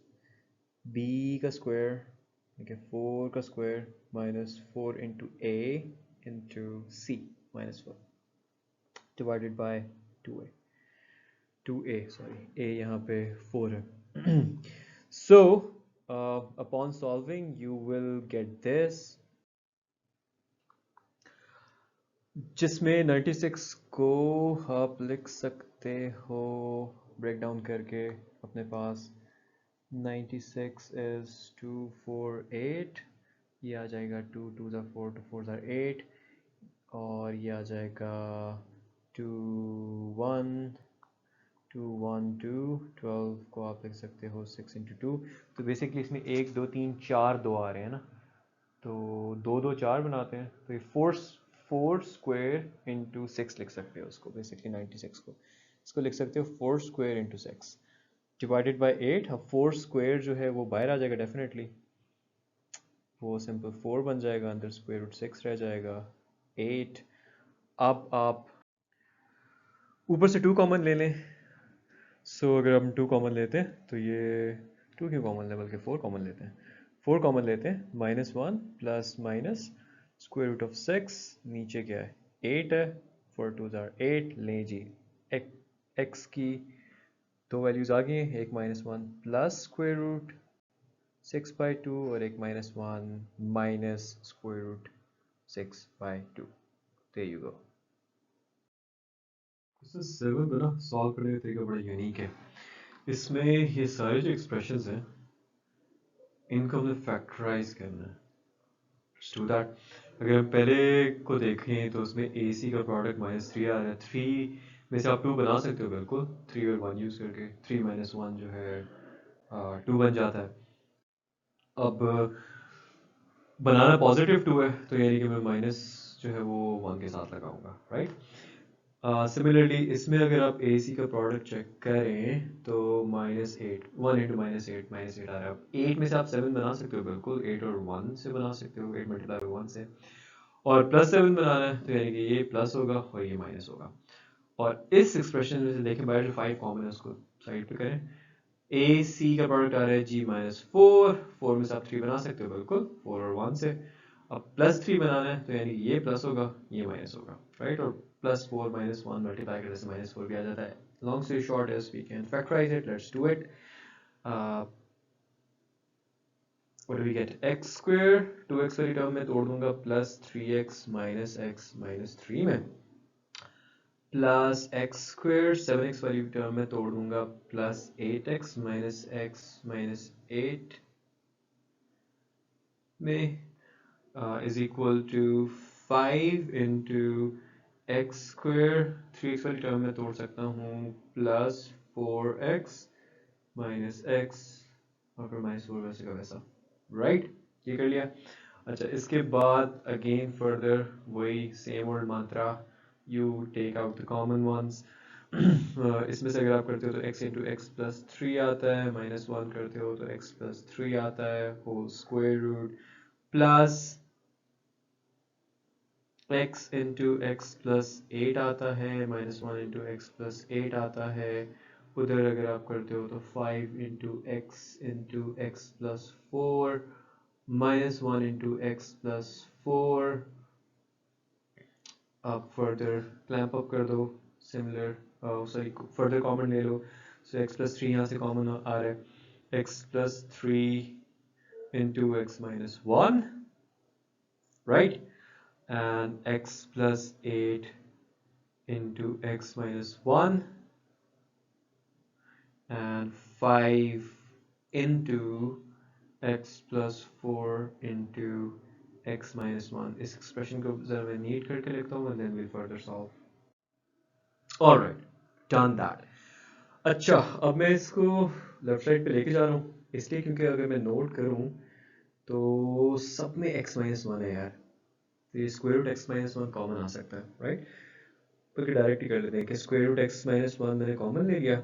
b का स्क्वायर यानी कि 4 का square -4 into a into c -4 divided by 2a sorry, a यहाँ पे 4 है। So upon solving you will get this, जिसमें 96 को आप लिख सकते सकते हो ब्रेक डाउन करके अपने पास 96 is 248, ये आ जाएगा 2 2 ज़ा 4 2 4 ज़ा 8, और ये आ जाएगा 2 1 2 1 2 12 को आप लिख सकते हो 6 इंटू 2। तो बेसिकली इसमें 1 2 3 4 2 आ रहे हैं ना, तो 2 2 4 बनाते हैं, तो ये 4 स्क्वायर इंटू 6 लिख सकते हो उसको, बेसिकली 96 को इसको लिख सकते हो 4 स्क्वायर इंटू 6 डिवाइडेड बाई 8। अब 4 स्क्वायर जो है वो बाहर आ जाएगा डेफिनेटली, वो सिंपल 4 बन जाएगा, अंदर स्क्वायर रूट 6 रह जाएगा 8। अब आप ऊपर से 2 कॉमन ले लें। सो अगर हम 2 कॉमन लेते हैं तो ये 2 क्यों कॉमन ले, बल्कि 4 कॉमन लेते हैं, 4 कॉमन लेते हैं, -1 plus minus square root of 6, नीचे क्या है 8 है, 4 2 ज़ार 8, लें जी x की दो वैल्यूज़ आ गई हैं, एक -1 प्लस स्क्वायर रूट 6/2 और एक -1 minus square root 6/2। there you go। इससे 7 को ना सॉल्व करने का तरीका बड़ा यूनिक है। इसमें ये सारे जो एक्सप्रेशंस हैं इनको हमने फैक्टराइज करना है। टू दैट अगर हम पहले को देखें तो उसमें AC का प्रोडक्ट -3 आ रहा है, 3 में से आप 2 बना सकते हो बिल्कुल, 3 और 1 यूज़ करके 3 - 1 जो है 2 बन जाता है। अब बनाना पॉजिटिव 2 है तो यानी कि मैं माइनस जो है वो 1 के साथ लगाऊंगा, राइट। सिमिलरली इसमें अगर आप AC का प्रोडक्ट चेक करें तो -8 1 इंटू -8 -8 आ रहा है। अब 8 में से आप 7 बना सकते हो बिल्कुल, 8 और 1 से बना सकते हो, 8 मल्टीप्लाई बाई 1 से, और +7 बनाना है तो यानी कि ये प्लस होगा और ये माइनस होगा। और इस एक्सप्रेशन में से देखें बाहर जो 5 कॉमन है उसको साइड पे करें, AC का प्रोडक्ट आ रहा है G-4, 4 में से आप 3 बना सकते हो बिल्कुल, 4 और 1 से। अब +3 बनाना है तो यानी ये प्लस होगा ये माइनस होगा, राइट, और +4 - 1 मल्टीप्लाई करने से -4 भी आ जाता है। Long story short is we can factorise it, let's do it. What do we get, x square 2x वाली टर्म में तोड़ दूंगा +3x - x - 3 में, प्लस x स्क्वायर 7x वाली टर्म में तोड़ दूंगा +8x - x - 8 में is equal to 5 into x square 3x वाली टर्म में तोड़ सकता हूँ +4x - x और फिर -4 वैसे का वैसा, राइट, ये कर लिया। अच्छा, इसके बाद अगेन फर्दर वही same old Mantra, you take out the common ones। इसमें से अगर आप करते हो तो x इंटू एक्स प्लस 3 आता है, -1 करते हो तो x प्लस 3 आता है, whole square root, plus x into x plus 8 आता है, -1 इंटू एक्स प्लस 8 आता है। उधर अगर आप करते हो तो 5 into x plus 4 -1 into x plus 4। आप फर्दर क्लैंप अप कर दो, सिमिलर सॉरी फर्दर कॉमन ले लो, सो x प्लस 3 यहाँ से कॉमन आ रहा है, x plus 3 into x minus 1, right, and x plus 8 into x minus 1 and 5 into x plus 4 into x minus 1। इस एक्सप्रेशन को जरा मैं नीट करके लिखता हूँ and then we'll further solve। Alright, done that। अच्छा, अब मैं इसको लेफ्ट साइड पे लेके जा रहा हूँ, इसलिए क्योंकि अगर मैं नोट करूँ तो सब में x minus 1 है यार, तो ये square root x minus 1 common आ सकता है, राइट। बल्कि डायरेक्ट ही कर लेते हैं कि स्क्वायर रूट x minus 1 मैंने कॉमन ले लिया,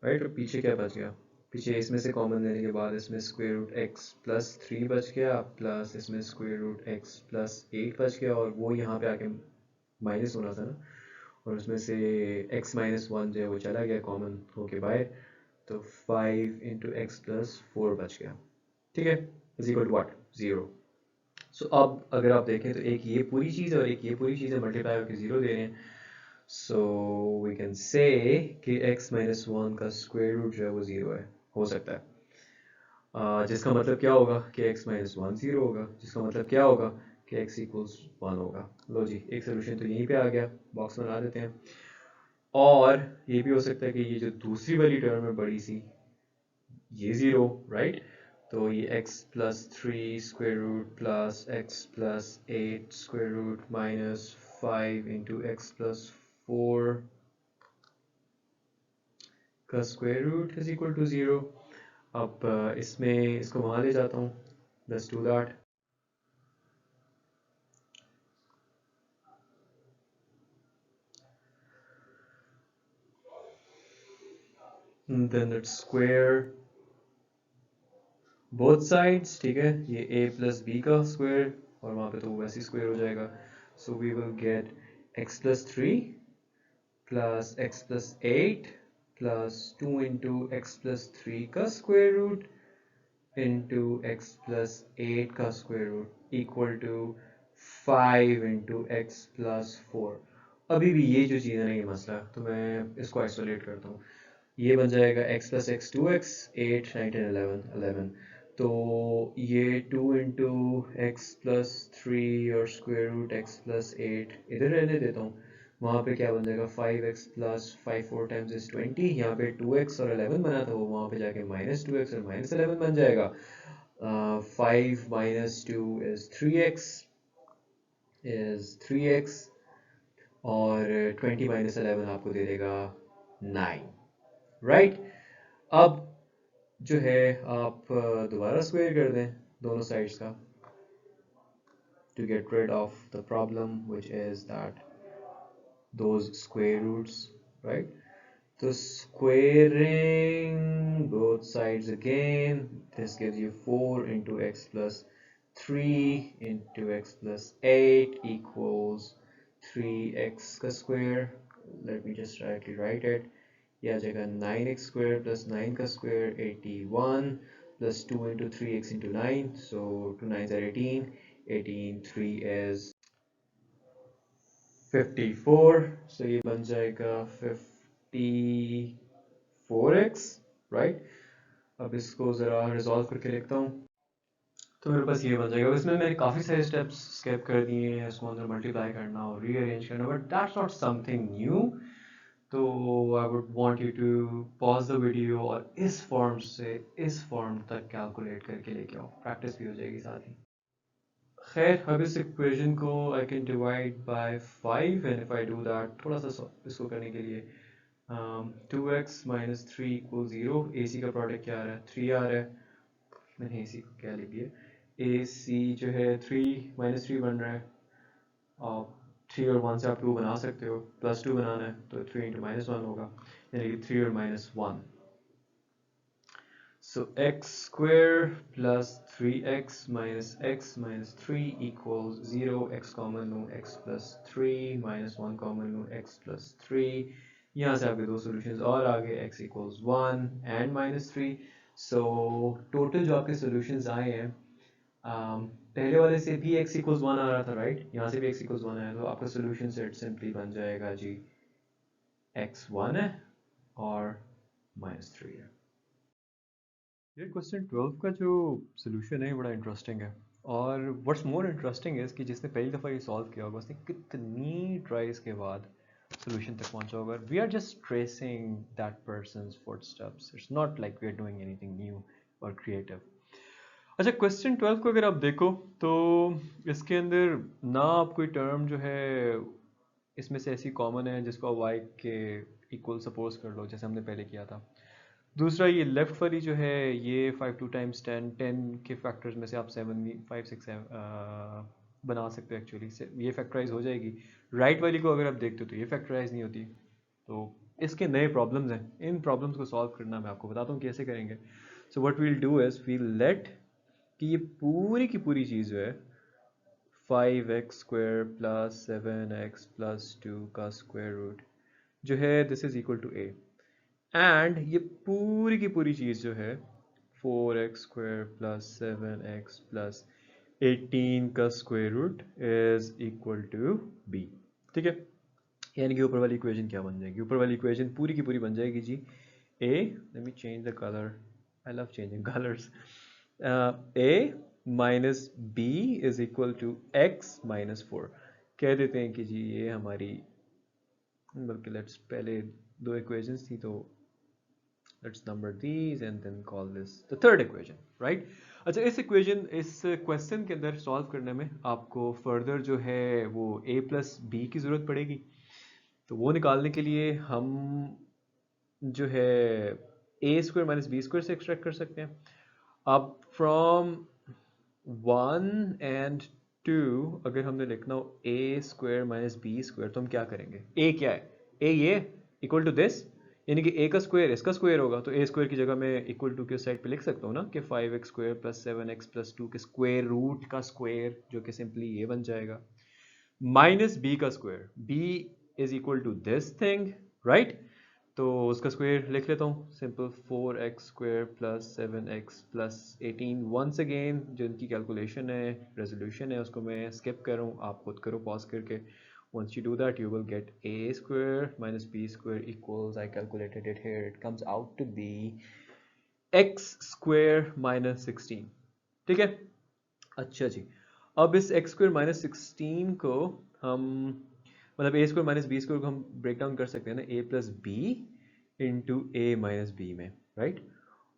राइट, और पीछे क्या बच गया, पीछे इसमें से कॉमन लेने के बाद इसमें स्क्वायर रूट x प्लस 3 बच गया, प्लस इसमें स्क्वायर रूट x प्लस 8 बच गया, और वो यहाँ पे आके माइनस होना था ना, और उसमें से x माइनस 1 जो है वो चला गया कॉमन होके बाहर, तो 5 इंटू एक्स प्लस 4 बच गया, ठीक है, इज इक्वल टू व्हाट, 0। सो अब अगर आप देखें तो एक ये पूरी चीज़ और एक ये पूरी चीज़ मल्टीप्लाई होकर 0 दे रहे हैं, सो वी कैन से कि x माइनस 1 का स्क्वायर रूट जो है वो 0 है, हो सकता है, जिसका मतलब क्या होगा कि x माइनस 1 0 होगा, जिसका मतलब क्या होगा कि x इक्वल्स 1 होगा। लो जी, एक सोल्यूशन तो यहीं पे आ गया, बॉक्स बना देते हैं। और ये भी हो सकता है कि ये जो दूसरी वाली टर्म है बड़ी सी, ये 0, राइट? तो ये x plus 3 square root plus x plus 8 square root minus 5 into x plus 4 का square root is equal to 0। अब इसमें इसको वहाँ ले जाता हूँ, let's do that. Then let's square both sides, ठीक है? ये a प्लस बी का स्क्वायर और वहाँ पे तो वैसे ही स्क्वायर हो जाएगा। So we will get x plus 3 plus x plus 8 plus 2 into x plus 3 का square root into x plus 8 का square root equal to 5 into x plus 4। अभी भी ये जो चीज़ है ना, ये मसला, तो मैं इसको आइसोलेट करता हूँ। ये बन जाएगा x प्लस एक्स 2x 8 9 10 11 तो ये 2 इंटू एक्स प्लस 3 और स्क्वायर रूट एक्स प्लस 8 इधर रहने देता हूँ। वहाँ पे क्या बन जाएगा 5x प्लस 5 4 टाइम्स इज 20। यहाँ पे 2x और 11 बना था, वो वहाँ पे जाके माइनस 2x और माइनस 11 बन जाएगा। 5 माइनस 2 इज 3x और 20 माइनस 11 आपको दे देगा 9, राइट? अब जो है आप दोबारा स्क्वायर कर दें दोनों साइड्स का to get rid of the problem, which is that those square roots, right? So squaring both sides again, this gives you 4 into x plus 3 into x plus 8 equals 3x square. Let me just directly write it. ये आ जाएगा 9x square plus 9 का square 81 plus 2 into 3x into 9, so 2 9s are 18, 18 3 is 54, so ये बन जाएगा 54x, राइट? अब इसको ज़रा रिजॉल्व करके लिखता हूँ, तो मेरे पास ये बन जाएगा। अब इसमें मैंने काफ़ी सारे स्टेप्स स्किप कर दिए हैं, इसको अंदर मल्टीप्लाई करना और रीअरेंज करना, but that's not something new. तो I would want you to pause the video और इस फॉर्म से इस फॉर्म तक कैलकुलेट करके लेके आओ, प्रैक्टिस भी हो जाएगी साथ ही। खैर, अब इस इक्वेशन को I can divide by 5 and if I do that, थोड़ा सा इसको करने के लिए 2x माइनस 3 इक्वल 0। ए सी का प्रोडक्ट क्या आ रहा है? 3 आ रहा है। मैंने ए सी को क्या लिख दिया? ए सी जो है 3 माइनस 3 बन रहा है, और 3 और 1 से आप 2 बना सकते हो, प्लस 2 बनाना है तो 3 इंटू माइनस 1 होगा, यानी कि 3 और minus 1। So x square plus 3x minus 3 equals 0, x common लो x plus 3 minus 1 common लो x plus 3, यहाँ से आपके दो solutions और आगे x equals 1 and minus 3। So total जो आपके solutions आए हैं, पहले वाले से भी x equals 1 आ रहा था, राइट? यहाँ से भी x equals 1 आया, तो आपका solution set simply बन जाएगा जी x 1 है और minus 3 है। ये क्वेश्चन 12 का जो सोल्यूशन है बड़ा इंटरेस्टिंग है, और व्हाट्स मोर इंटरेस्टिंग है कि जिसने पहली दफ़ा ये सॉल्व किया होगा उसने कितनी ट्राइज के बाद सोल्यूशन तक पहुंचा होगा। We are just tracing that person's footsteps, it's not like we are doing anything new और क्रिएटिव। अच्छा, क्वेश्चन 12 को अगर आप देखो तो इसके अंदर ना आप कोई टर्म जो है इसमें से ऐसी कॉमन है जिसको आप y के इक्वल सपोज कर लो, जैसे हमने पहले किया था। दूसरा, ये लेफ्ट वाली जो है ये 5 2 टाइम्स 10 10 के फैक्टर्स में से आप 7 5 6 7 बना सकते हो, एक्चुअली ये फैक्टराइज हो जाएगी। राइट वाली को अगर आप देखते हो तो ये फैक्टराइज नहीं होती। तो इसके नए प्रॉब्लम्स हैं, इन प्रॉब्लम्स को सॉल्व करना मैं आपको बताता हूँ कैसे करेंगे। So what we'll do is we'll let कि ये पूरी की पूरी चीज़ जो है 5x square plus 7x plus 2 का स्क्वायर रूट जो है this is equal to a, and ये पूरी की पूरी चीज़ जो है 4x square plus 7x plus 18 का square root is equal to b, ठीक है? यानी कि ऊपर वाली इक्वेशन क्या बन जाएगी? ऊपर वाली इक्वेशन पूरी की पूरी बन जाएगी जी a, let me change the colour, I love changing colours, a minus b is equal to x minus 4। कह देते हैं कि जी ये हमारी बल्कि लेट्स पहले दो इक्वेशंस थी तो let's number these and then call this the third equation, right? अच्छा, इस क्वेश्चन के अंदर सॉल्व करने में आपको फर्दर जो है वो a प्लस बी की ज़रूरत पड़ेगी। तो वो निकालने के लिए हम जो है ए स्क्वायर माइनस बी स्क्वायर से एक्सट्रैक्ट कर सकते हैं। अब फ्रॉम 1 and 2 अगर हमने लिखना हो ए स्क्वायर माइनस बी स्क्वायर तो हम क्या करेंगे? ए क्या है? ए ये इक्वल टू दिस, यानी कि ए का स्क्वायर इसका स्क्वायर होगा, तो ए स्क्वायर की जगह मैं इक्वल टू के साइड पे लिख सकता हूँ ना कि 5x square plus 7x plus 2 के स्क्वायर रूट का स्क्वायर, जो कि सिंपली ये बन जाएगा, माइनस बी का square, b is equal to this thing, right? तो उसका स्क्वायर लिख लेता हूँ, simple 4x square plus 7x plus 18। Once again जो इनकी कैलकुलेशन है, रेजोल्यूशन है, उसको मैं स्किप कर रहा हूँ, आप खुद करो पॉज करके। once you do that you will get a square minus b square equals, I calculated it here, it comes out to be x square minus 16। ठीक है, अच्छा जी। अब इस x स्क्वायर माइनस 16 को हम मतलब a square minus b square को हम ब्रेक डाउन कर सकते हैं ना a plus b into a minus b में, राइट?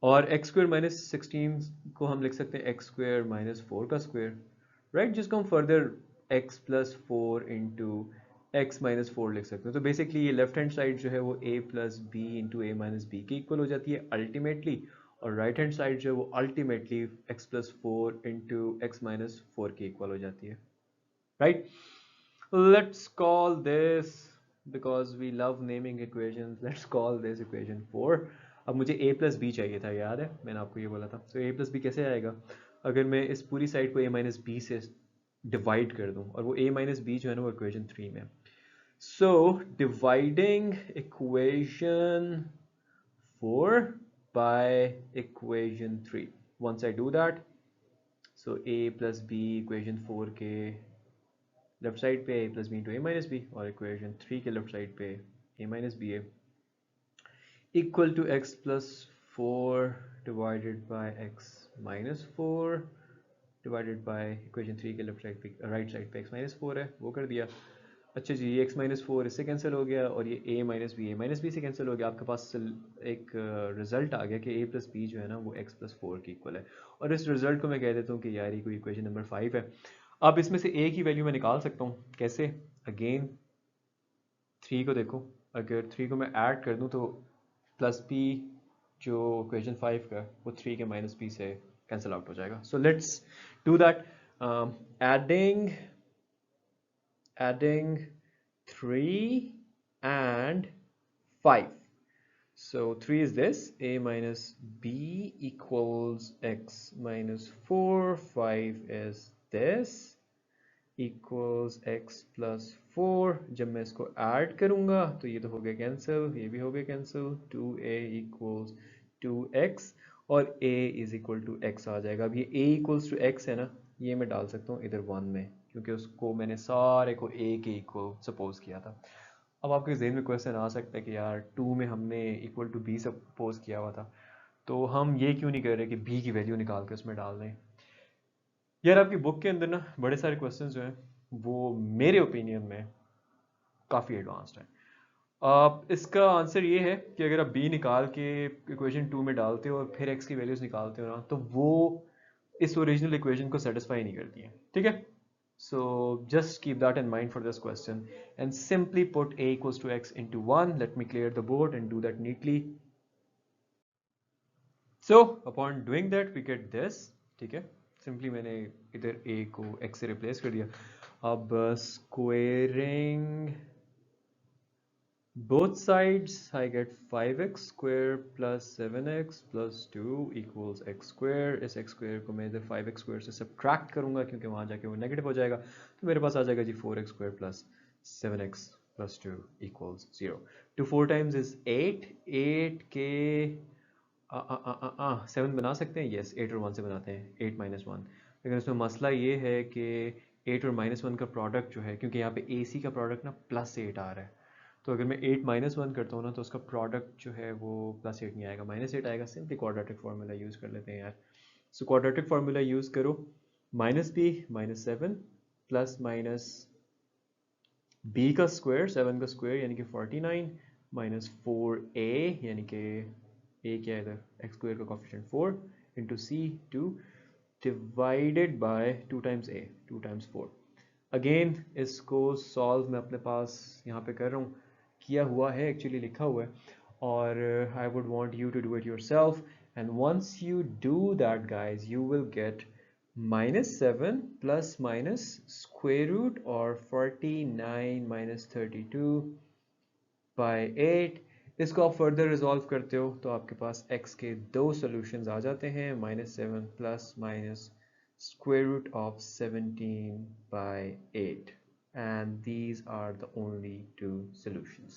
और x स्क्वायर माइनस 16 को हम लिख सकते हैं x स्क्वायर माइनस 4 का स्क्वायर, राइट? जिसको हम further x plus 4 into x minus 4 लिख सकते हैं। तो बेसिकली ये लेफ्ट हैंड साइड जो है वो a plus b into a minus b के इक्वल हो जाती है अल्टीमेटली, और राइट हैंड साइड जो है वो ultimately x plus 4 into x minus 4 के इक्वल हो जाती है, right? Let's call this, because we love naming equations, let's call this equation 4। अब मुझे a प्लस बी चाहिए था, याद है मैंने आपको ये बोला था। तो a प्लस बी कैसे आएगा? अगर मैं इस पूरी साइड को a माइनस बी से डिवाइड कर दूं, और वो a माइनस बी जो है ना वो इक्वेशन 3 में। So dividing equation 4 by equation 3. Once I do that, so a plus b equation 4 के लेफ्ट साइड पे a plus b into a minus b, और equation 3 के लेफ्ट साइड पे a minus b है equal to x plus 4 divided by x minus 4 divided by equation 3 के लेफ्ट साइड पे राइट साइड पे x minus 4 है, वो कर दिया। अच्छा जी, ये x माइनस 4 इससे कैंसिल हो गया, और ये a माइनस बी से कैंसिल हो गया। आपके पास एक रिजल्ट आ गया कि a प्लस बी जो है ना वो x प्लस 4 की इक्वल है, और इस रिजल्ट को मैं कह देता हूँ कि यार ये कोई इक्वेशन नंबर 5 है। अब इसमें से a की वैल्यू मैं निकाल सकता हूँ, कैसे? अगेन 3 को देखो, अगर 3 को मैं ऐड कर दूँ तो प्लस b जो इक्वेशन 5 का वो 3 के माइनस b से कैंसिल आउट हो जाएगा। So let's do that, adding 3 and 5. So 3 is this, a minus b equals x minus 4, 5 is this equals x plus 4। जब मैं इसको ऐड करूंगा तो ये तो हो गया कैंसिल, ये भी हो गया कैंसिल, 2a equals 2x, और a is equal to x आ जाएगा। अब ये a equals to x है ना, ये मैं डाल सकता हूँ इधर 1 में, क्योंकि उसको मैंने सारे को a के इक्वल सपोज किया था। अब आपके जहन में क्वेश्चन आ सकता है कि यार 2 में हमने इक्वल टू b सपोज किया हुआ था, तो हम ये क्यों नहीं कर रहे कि b की वैल्यू निकाल के उसमें डाल दें? यार आपकी बुक के अंदर ना बड़े सारे क्वेश्चंस जो हैं वो मेरे ओपिनियन में काफ़ी एडवांस्ड हैं। इसका आंसर ये है कि अगर आप b निकाल के इक्वेशन 2 में डालते हो और फिर x की वैल्यूज निकालते हो ना, तो वो इस ओरिजिनल इक्वेशन को सेटिस्फाई नहीं करती हैं, ठीक है? So just keep that in mind for this question and simply put a equals to x into 1. Let me clear the board and do that neatly. So upon doing that we get this, ठीक है? Simply मैंने इधर a को x से replace कर दिया। अब squaring both sides I get 5x square plus 7x plus 2 equals x square। इस x square को मैं इधर 5x square से subtract करूंगा क्योंकि वहां जाके वो नेगेटिव हो जाएगा, तो मेरे पास आ जाएगा जी 4x square plus 7x plus 2 equals 0। 2 4 times is 8, 8 के 7 बना सकते हैं, यस 8 और 1 से बनाते हैं, 8 minus 1। लेकिन उसमें मसला ये है कि 8 और -1 का प्रोडक्ट जो है, क्योंकि यहाँ पे AC का प्रोडक्ट ना +8 आ रहा है, तो अगर मैं 8 -1 करता हूँ ना तो उसका प्रोडक्ट जो है वो +8 नहीं आएगा, -8 आएगा। सिंपली क्वाड्रेटिक फार्मूला यूज़ कर लेते हैं यार। सो क्वाड्रेटिक फार्मूला यूज़ करो, -b -7 प्लस माइनस b का स्क्वायर 7 का स्क्वायर यानी कि 49 माइनस 4a यानी कि a क्या है इधर x स्क्वायर का coefficient 4 into c 2 divided by 2 times a 2 times 4। Again इसको सॉल्व मैं अपने पास यहाँ पे कर रहा हूँ, किया हुआ है एक्चुअली लिखा हुआ है, और I would want you to do it yourself, and once you do that guys you will get -7 plus minus square root और 49 माइनस 32 बाय 8। इसको आप फर्दर रिजॉल्व करते हो तो आपके पास x के दो सॉल्यूशंस आ जाते हैं, -7 plus minus square root of 17 by 8, and these are the only two solutions.